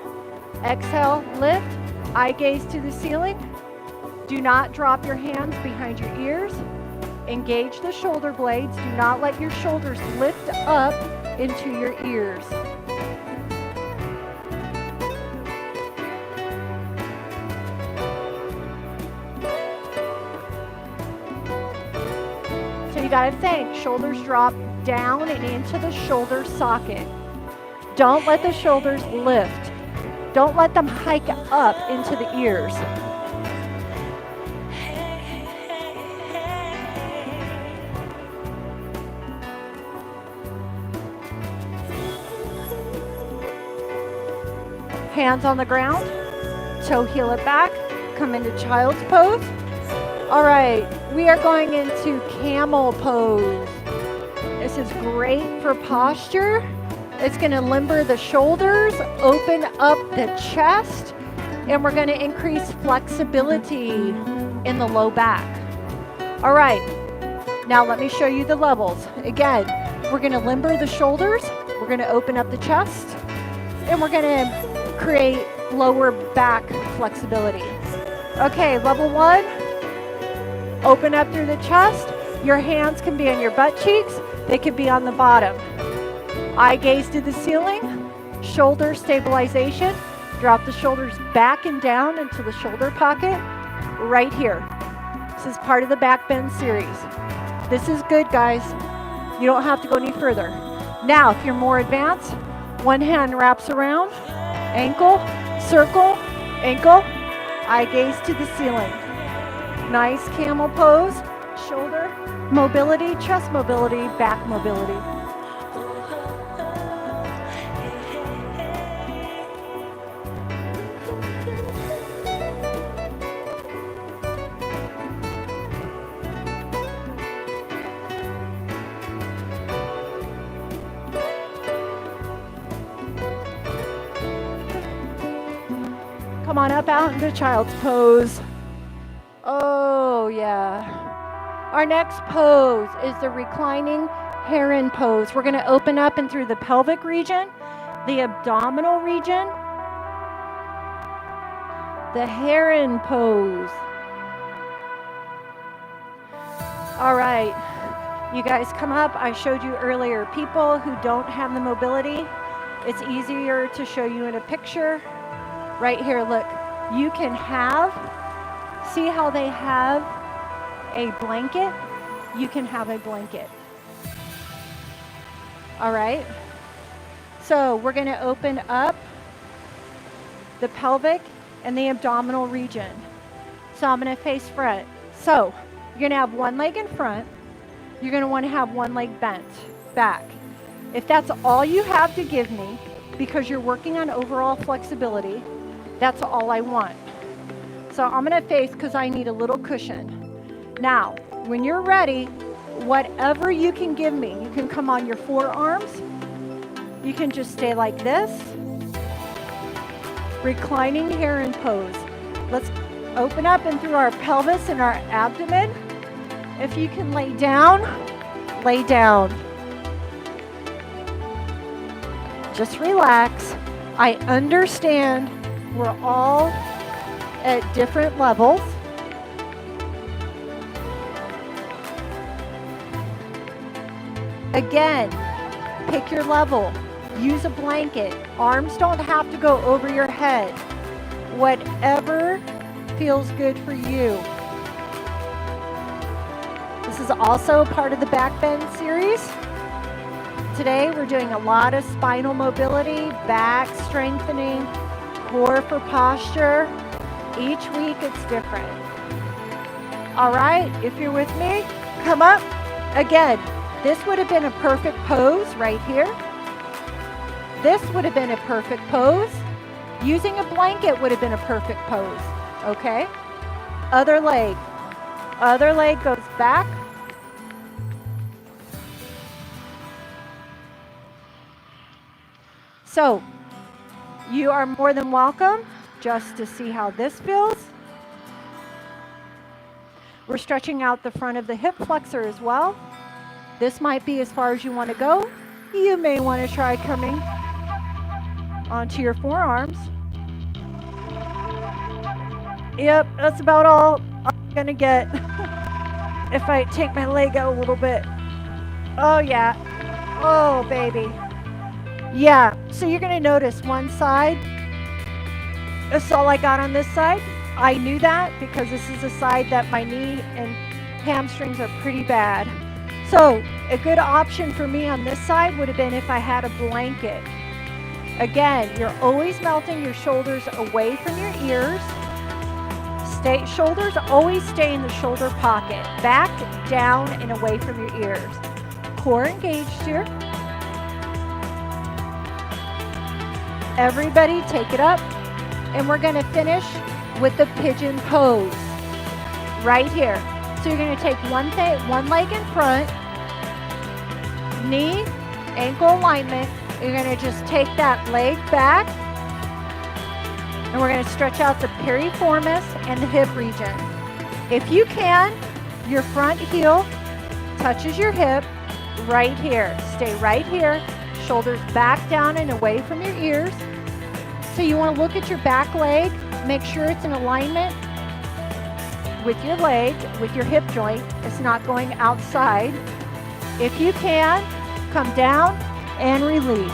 exhale, lift, eye gaze to the ceiling. Do not drop your hands behind your ears. Engage the shoulder blades. Do not let your shoulders lift up into your ears. So you gotta think, shoulders drop down and into the shoulder socket. Don't let the shoulders lift. Don't let them hike up into the ears. Hands on the ground, toe heel it back, come into child's pose. All right, we are going into camel pose. This is great for posture. It's going to limber the shoulders, open up the chest, and we're going to increase flexibility in the low back. All right, now let me show you the levels. Again, we're going to limber the shoulders, we're going to open up the chest, and we're going to create lower back flexibility. Okay, level 1, open up through the chest. Your hands can be on your butt cheeks, they can be on the bottom. Eye gaze to the ceiling, shoulder stabilization. Drop the shoulders back and down into the shoulder pocket right here. This is part of the back bend series. This is good, guys. You don't have to go any further. Now, if you're more advanced, one hand wraps around, ankle, circle, ankle, eye gaze to the ceiling. Nice camel pose, shoulder mobility, chest mobility, back mobility. Come on up out into child's pose. Oh, yeah. Our next pose is the reclining heron pose. We're going to open up and through the pelvic region, the abdominal region, the heron pose. All right. You guys come up. I showed you earlier, people who don't have the mobility, it's easier to show you in a picture. Right here, look, you can see how they have a blanket? You can have a blanket. All right. So we're going to open up the pelvic and the abdominal region. So I'm going to face front. So you're going to have one leg in front. You're going to want to have one leg bent back. If that's all you have to give me, because you're working on overall flexibility, that's all I want. So I'm going to face because I need a little cushion. Now, when you're ready, whatever you can give me, you can come on your forearms. You can just stay like this. Reclining heron pose. Let's open up and through our pelvis and our abdomen. If you can lay down, lay down. Just relax. I understand we're all at different levels. Again, pick your level. Use a blanket. Arms don't have to go over your head. Whatever feels good for you. This is also part of the back bend series. Today we're doing a lot of spinal mobility, back strengthening, core for posture. Each week it's different. All right, if you're with me, come up. Again, this would have been a perfect pose right here. This would have been a perfect pose. Using a blanket would have been a perfect pose, okay? Other leg. Other leg goes back. So You are more than welcome just to see how this feels. We're stretching out the front of the hip flexor as well. This might be as far as you want to go. You may want to try coming onto your forearms. Yep, that's about all I'm going to get if I take my leg out a little bit. Oh, yeah. Oh, baby. Yeah, so you're going to notice one side. That's all I got on this side. I knew that because this is a side that my knee and hamstrings are pretty bad. So a good option for me on this side would have been if I had a blanket. Again, you're always melting your shoulders away from your ears. Shoulders always stay in the shoulder pocket. Back, down, and away from your ears. Core engaged here. Everybody take it up. And we're going to finish with the pigeon pose right here. So you're going to take one leg in front, knee, ankle alignment. You're going to just take that leg back, and we're going to stretch out the piriformis and the hip region. If you can, your front heel touches your hip right here. Stay right here, shoulders back down and away from your ears. So you want to look at your back leg, make sure it's in alignment with your leg, with your hip joint. It's not going outside. If you can, come down and release.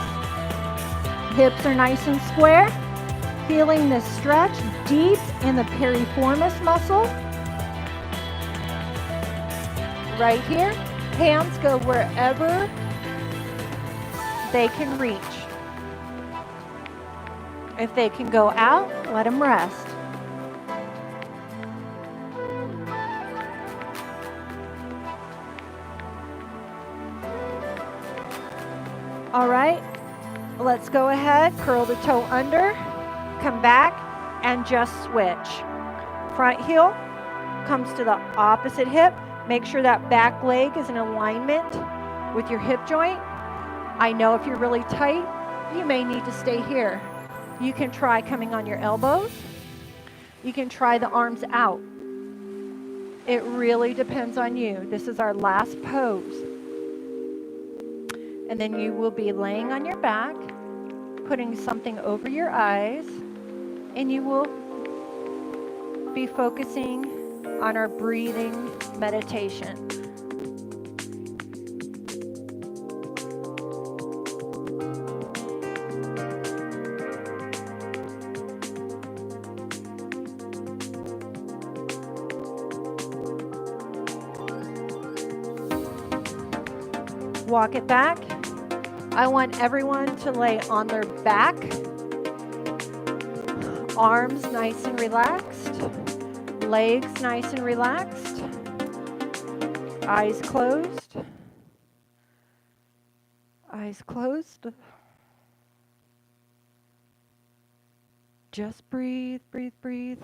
Hips are nice and square. Feeling the stretch deep in the piriformis muscle. Right here. Hands go wherever they can reach. If they can go out, let them rest. All right, let's go ahead, curl the toe under, come back, and just switch. Front heel comes to the opposite hip. Make sure that back leg is in alignment with your hip joint. I know if you're really tight, you may need to stay here. You can try coming on your elbows. You can try the arms out. It really depends on you. This is our last pose. And then you will be laying on your back, putting something over your eyes, and you will be focusing on our breathing meditation. Walk it back. I want everyone to lay on their back. Arms nice and relaxed. Legs nice and relaxed. Eyes closed. Eyes closed. Just breathe, breathe, breathe.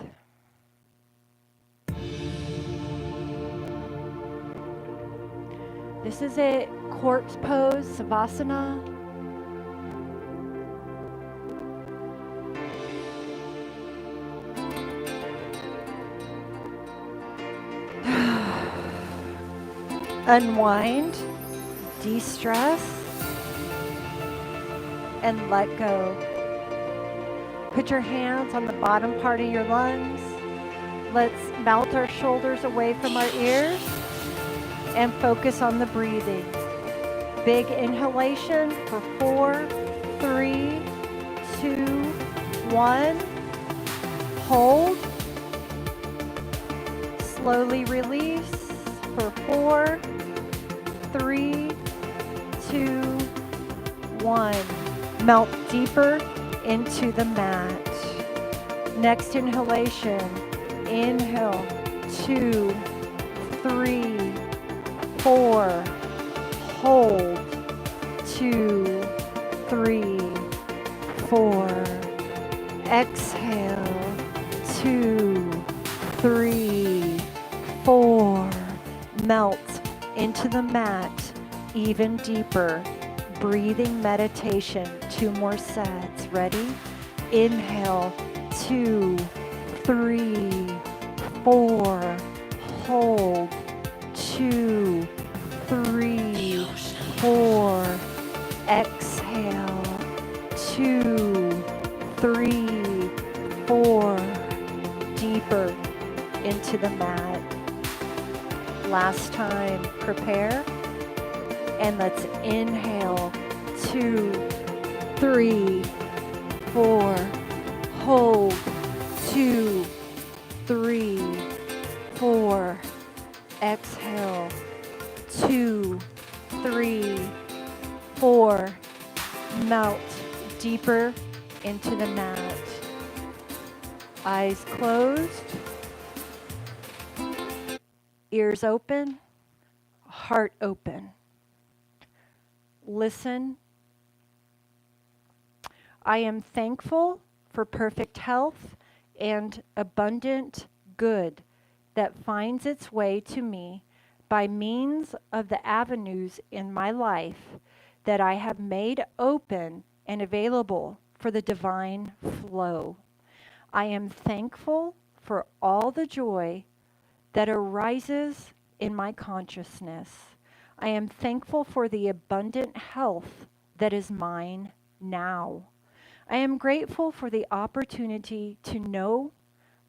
This is it. Corpse pose, Savasana. Unwind, de-stress, and let go. Put your hands on the bottom part of your lungs. Let's melt our shoulders away from our ears and focus on the breathing. Big inhalation for 4, 3, 2, 1. Hold. Slowly release for 4, 3, 2, 1. Melt deeper into the mat. Next inhalation. Inhale. 2, 3, 4. Hold. 2, 3, 4. Exhale. 2, 3, 4. Melt into the mat even deeper. Breathing meditation. 2 more sets. Ready? Inhale, 2, 3, 4. Hold, 2, 3, 4. Exhale, 2, 3, 4. Deeper into the mat. Last time, prepare. And let's inhale, 2, 3, 4. Hold, 2, 3, 4. Exhale, 2, 3, 4. Melt deeper into the mat. Eyes closed. Ears open. Heart open. Listen. I am thankful for perfect health and abundant good that finds its way to me by means of the avenues in my life that I have made open and available for the divine flow. I am thankful for all the joy that arises in my consciousness. I am thankful for the abundant health that is mine now. I am grateful for the opportunity to know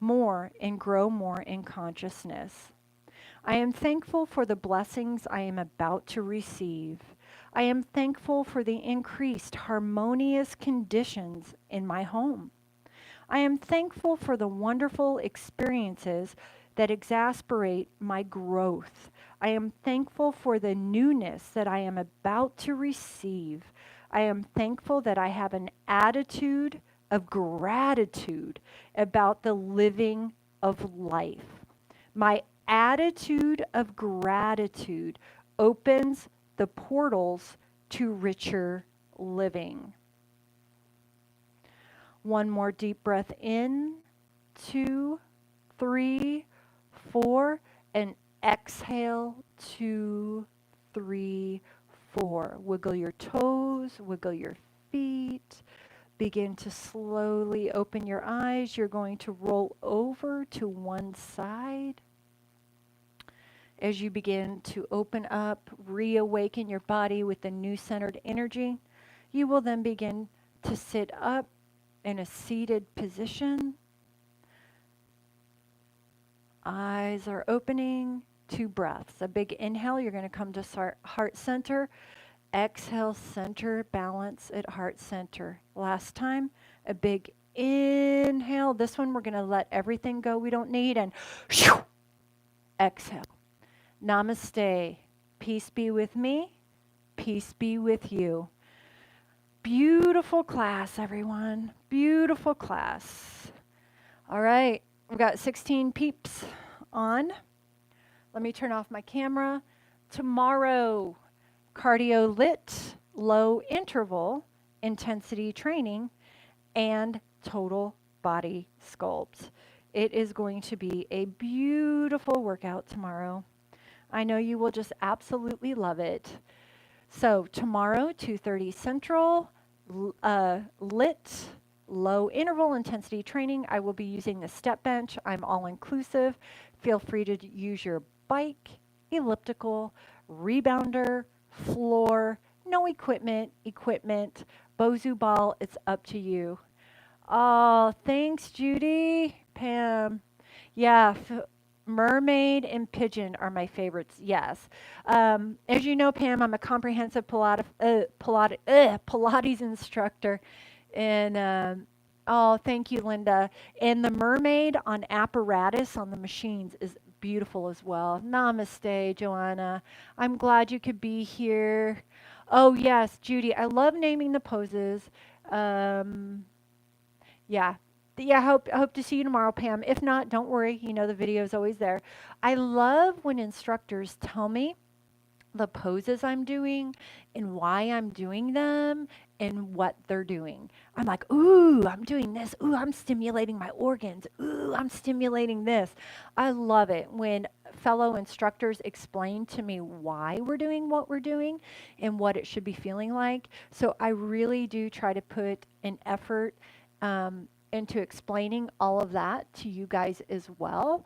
more and grow more in consciousness. I am thankful for the blessings I am about to receive. I am thankful for the increased harmonious conditions in my home. I am thankful for the wonderful experiences that exasperate my growth. I am thankful for the newness that I am about to receive. I am thankful that I have an attitude of gratitude about the living of life. My attitude of gratitude opens the portals to richer living. One more deep breath in, 2, 3, 4, and exhale, 2, 3, 4. Wiggle your toes, wiggle your feet. Begin to slowly open your eyes. You're going to roll over to one side. As you begin to open up, reawaken your body with the new centered energy, you will then begin to sit up in a seated position. Eyes are opening. 2 breaths. A big inhale, you're going to come to heart center. Exhale, center, balance at heart center. Last time, a big inhale. This one, we're going to let everything go we don't need, and exhale. Namaste. Peace be with me. Peace be with you. Beautiful class, everyone. Beautiful class. All right. We've got 16 peeps on. Let me turn off my camera. Tomorrow, cardio lit, low interval, intensity training, and total body sculpt. It is going to be a beautiful workout tomorrow. I know you will just absolutely love it. So tomorrow, 2:30 Central, lit, low interval intensity training. I will be using the step bench. I'm all inclusive. Feel free to use your bike, elliptical, rebounder, floor, no equipment, Bozu ball, it's up to you. Oh, thanks, Judy. Pam. Yeah, mermaid and pigeon are my favorites, yes. As you know, Pam, I'm a comprehensive Pilates instructor. And oh, thank you, Linda. And the mermaid on apparatus on the machines is beautiful as well. Namaste, Joanna. I'm glad you could be here. Oh, yes, Judy, I love naming the poses. Yeah. Yeah, I hope to see you tomorrow, Pam. If not, don't worry. You know the video is always there. I love when instructors tell me the poses I'm doing and why I'm doing them and what they're doing. I'm like, ooh, I'm doing this. Ooh, I'm stimulating my organs. Ooh, I'm stimulating this. I love it when fellow instructors explain to me why we're doing what we're doing and what it should be feeling like. So I really do try to put an effort into explaining all of that to you guys as well,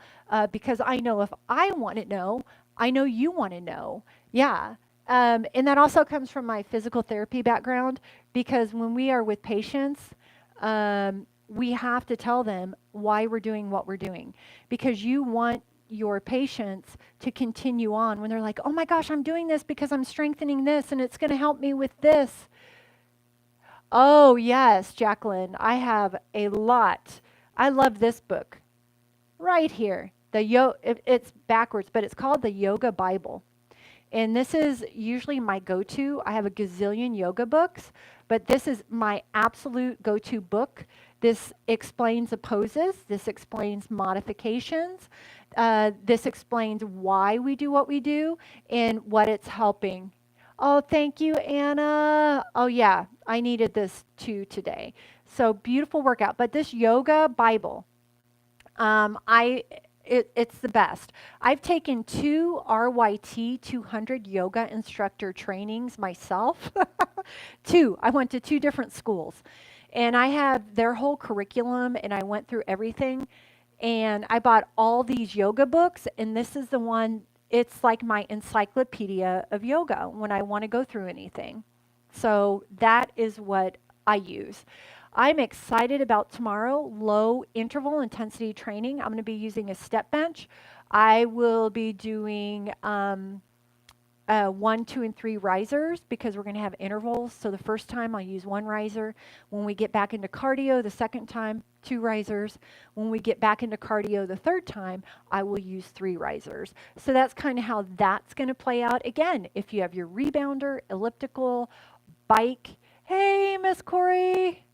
because I know if I want to know, I know you want to know. Yeah. And that also comes from my physical therapy background, because when we are with patients, we have to tell them why we're doing what we're doing, because you want your patients to continue on when they're like, oh my gosh, I'm doing this because I'm strengthening this and it's going to help me with this. Oh, yes, Jacqueline, I have a lot. I love this book right here. It's backwards, but it's called the Yoga Bible. And this is usually my go-to. I have a gazillion yoga books, but this is my absolute go-to book. This explains the poses. This explains modifications. This explains why we do what we do and what it's helping. Oh, thank you, Anna. Oh, yeah, I needed this too today. So beautiful workout. But this yoga Bible, it's the best. I've taken 2 RYT 200 yoga instructor trainings myself. 2. I went to 2 different schools, and I have their whole curriculum, and I went through everything. And I bought all these yoga books, and this is the one. It's like my encyclopedia of yoga when I want to go through anything. So that is what I use. I'm excited about tomorrow, low interval intensity training. I'm going to be using a step bench. I will be doing 1, 2, and 3 risers, because we're going to have intervals. So the first time I'll use 1 riser. When we get back into cardio, the second time, 2 risers. When we get back into cardio the third time, I will use 3 risers. So that's kind of how that's going to play out. Again, if you have your rebounder, elliptical, bike. Hey, Miss Corey.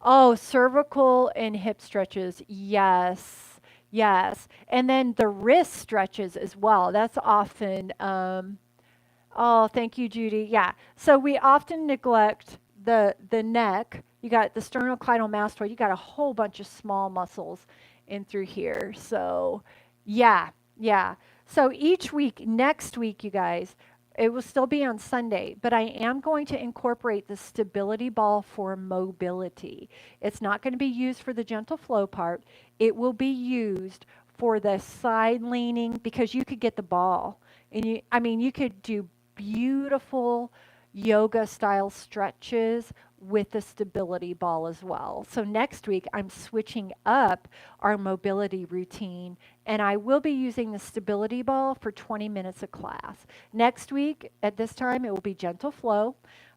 Oh, cervical and hip stretches. Yes. Yes. And then the wrist stretches as well. That's often, oh, thank you, Judy. Yeah. So we often neglect the neck. You got the sternocleidomastoid. You got a whole bunch of small muscles in through here. So yeah, yeah. So each week, next week, you guys, it will still be on Sunday, but I am going to incorporate the stability ball for mobility. It's not going to be used for the gentle flow part. It will be used for the side leaning, because you could get the ball and you could do beautiful yoga style stretches with the stability ball as well. So next week I'm switching up our mobility routine, and I will be using the stability ball for 20 minutes of class. Next week at this time it will be gentle flow,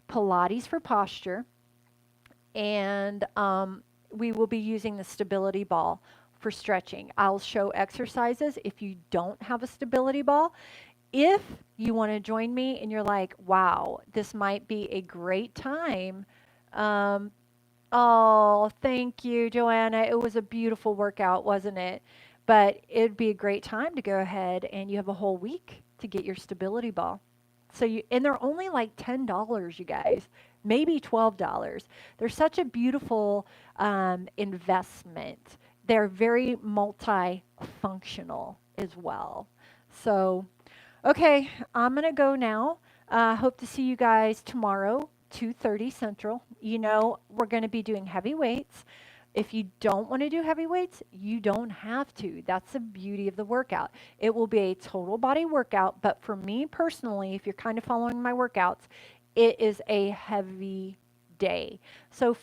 Pilates for posture, and we will be using the stability ball for stretching. I'll show exercises if you don't have a stability ball. If you want to join me and you're like, wow, this might be a great time. Oh, thank you, Joanna. It was a beautiful workout, wasn't it? But it'd be a great time to go ahead, and you have a whole week to get your stability ball. And they're only like $10, you guys, maybe $12. They're such a beautiful investment. They're very multifunctional as well. So, okay, I'm going to go now. Hope to see you guys tomorrow, 2:30 Central. You know, we're going to be doing heavy weights. If you don't want to do heavy weights, you don't have to. That's the beauty of the workout. It will be a total body workout, but for me personally, if you're kind of following my workouts, it is a heavy day. So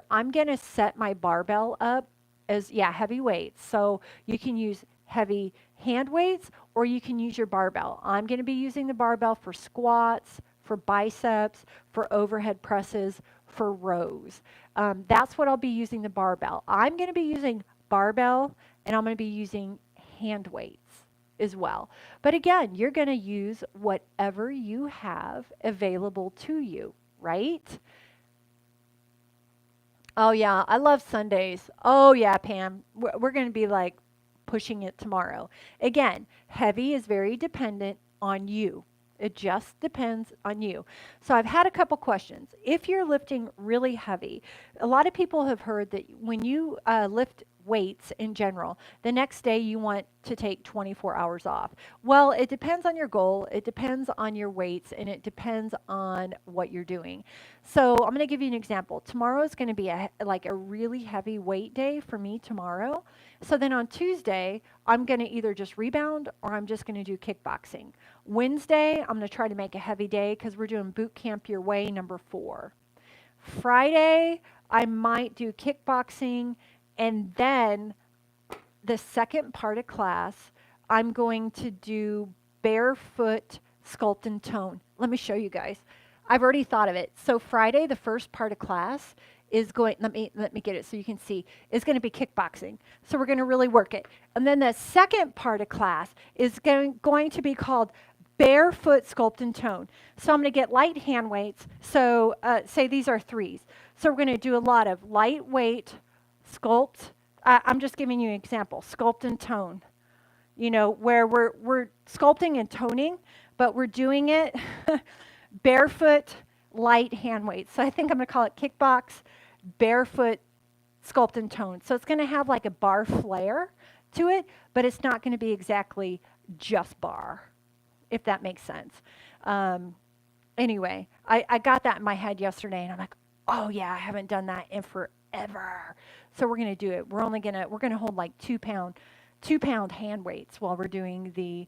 I'm going to set my barbell up as, heavy weights. So you can use heavy hand weights, or you can use your barbell. I'm going to be using the barbell for squats, for biceps, for overhead presses, for rows. That's what I'll be using the barbell. I'm going to be using barbell, and I'm going to be using hand weights as well. But again, you're going to use whatever you have available to you, right? Oh yeah, I love Sundays. Oh yeah, Pam, we're going to be like pushing it tomorrow. Again, heavy is very dependent on you. It just depends on you. So I've had a couple questions. If you're lifting really heavy, a lot of people have heard that when you lift weights in general. The next day you want to take 24 hours off. Well, it depends on your goal, it depends on your weights, and it depends on what you're doing. So I'm going to give you an example. Tomorrow is going to be like a really heavy weight day for me tomorrow. So then on Tuesday, I'm going to either just rebound or I'm just going to do kickboxing. Wednesday, I'm going to try to make a heavy day because we're doing boot camp your way number 4. Friday, I might do kickboxing, and then the second part of class, I'm going to do barefoot sculpt and tone. Let me show you guys. I've already thought of it. So Friday, the first part of class is going, let me get it so you can see, is going to be kickboxing. So we're going to really work it. And then the second part of class is going to be called barefoot sculpt and tone. So I'm going to get light hand weights. So say these are 3s. So we're going to do a lot of lightweight sculpt. I'm just giving you an example. Sculpt and tone. You know, where we're sculpting and toning, but we're doing it barefoot light hand weights. So I think I'm going to call it kickbox barefoot sculpt and tone. So it's going to have like a bar flair to it, but it's not going to be exactly just bar, if that makes sense. Anyway, I got that in my head yesterday, and I'm like, oh yeah, I haven't done that in forever. So we're going to do it. We're going to hold like 2-pound hand weights while we're doing the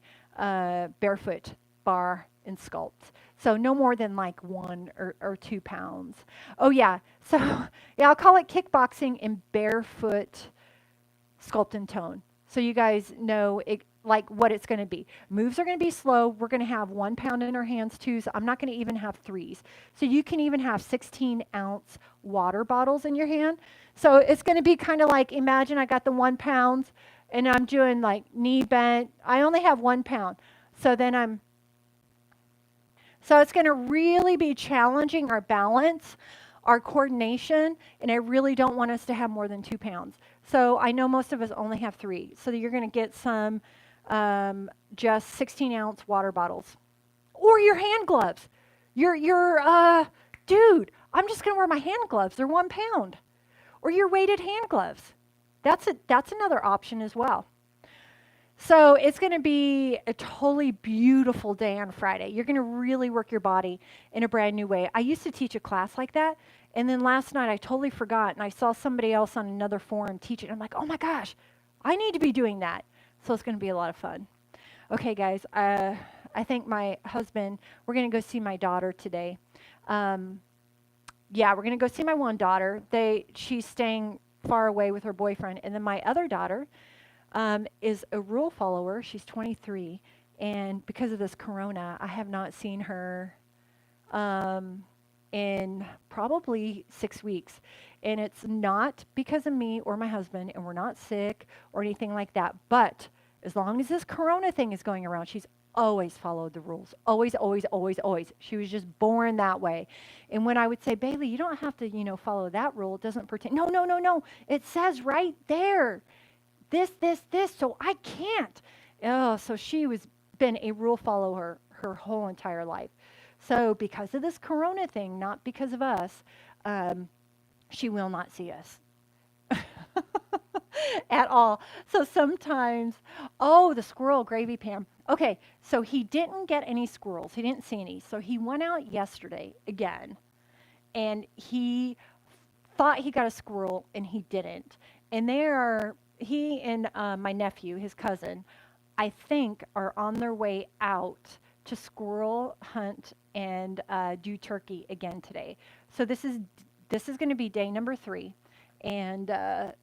barefoot bar and sculpt. So no more than like 1 or 2 pounds. Oh yeah. So yeah, I'll call it kickboxing and barefoot sculpt and tone. So you guys know like what it's going to be. Moves are going to be slow. We're going to have 1 pound in our hands, 2s. I'm not going to even have 3s. So you can even have 16-ounce water bottles in your hand. So it's going to be kind of like, imagine I got the 1 pound and I'm doing like knee bent. I only have 1 pound. So then so it's going to really be challenging our balance, our coordination, and I really don't want us to have more than 2 pounds. So I know most of us only have 3. So you're going to get some just 16-ounce water bottles. Or your hand gloves. Dude, I'm just going to wear my hand gloves. They're 1 pound. Or your weighted hand gloves. That's another option as well. So it's going to be a totally beautiful day on Friday. You're going to really work your body in a brand new way. I used to teach a class like that, and then last night I totally forgot, and I saw somebody else on another forum teach it. I'm like, oh my gosh, I need to be doing that. So it's going to be a lot of fun. Okay, guys, I think my husband, we're going to go see my daughter today. Yeah, we're going to go see my one daughter. She's staying far away with her boyfriend, and then my other daughter is a rule follower. She's 23, and because of this corona, I have not seen her in probably 6 weeks. And it's not because of me or my husband, and we're not sick or anything like that. But as long as this corona thing is going around, she's always followed the rules. Always, always, always, always. She was just born that way. And when I would say, Bailey, you don't have to, follow that rule. It doesn't pertain. No, no, no, no. It says right there. This, so I can't. Oh, so she was been a rule follower her whole entire life. So because of this corona thing, not because of us, she will not see us at all. So sometimes, oh, the squirrel gravy, Pam. Okay, so he didn't get any squirrels. He didn't see any. So he went out yesterday again, and he thought he got a squirrel, and he didn't. And he and my nephew, his cousin, I think are on their way out to squirrel hunt and do turkey again today. So this is going to be day number 3, and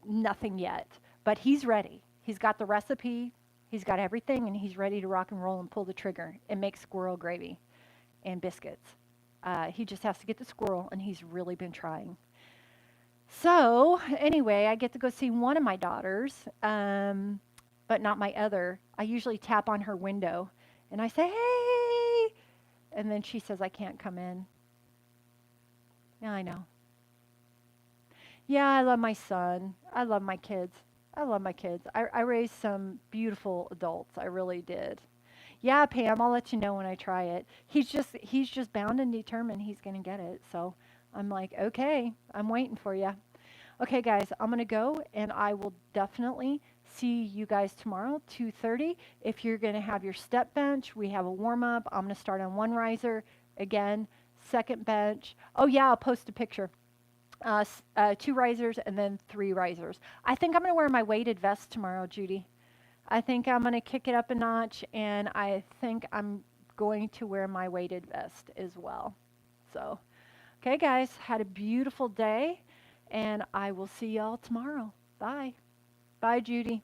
nothing yet. But he's ready. He's got the recipe. He's got everything, and he's ready to rock and roll and pull the trigger and make squirrel gravy and biscuits. He just has to get the squirrel, and he's really been trying. So anyway, I get to go see one of my daughters, but not my other. I usually tap on her window, and I say, hey, and then she says, I can't come in. Yeah, I know. Yeah, I love my son. I love my kids. I raised some beautiful adults. I really did. Yeah, Pam, I'll let you know when I try it. He's just bound and determined he's going to get it. So I'm like, okay, I'm waiting for you. Okay, guys, I'm going to go, and I will definitely see you guys tomorrow, 2:30. If you're going to have your step bench, we have a warm up. I'm going to start on one riser again, second bench. Oh, yeah, I'll post a picture. Two risers and then three risers. I think I'm going to wear my weighted vest tomorrow, Judy. I think I'm going to kick it up a notch, and I think I'm going to wear my weighted vest as well. So, okay, guys, had a beautiful day, and I will see y'all tomorrow. Bye. Bye, Judy.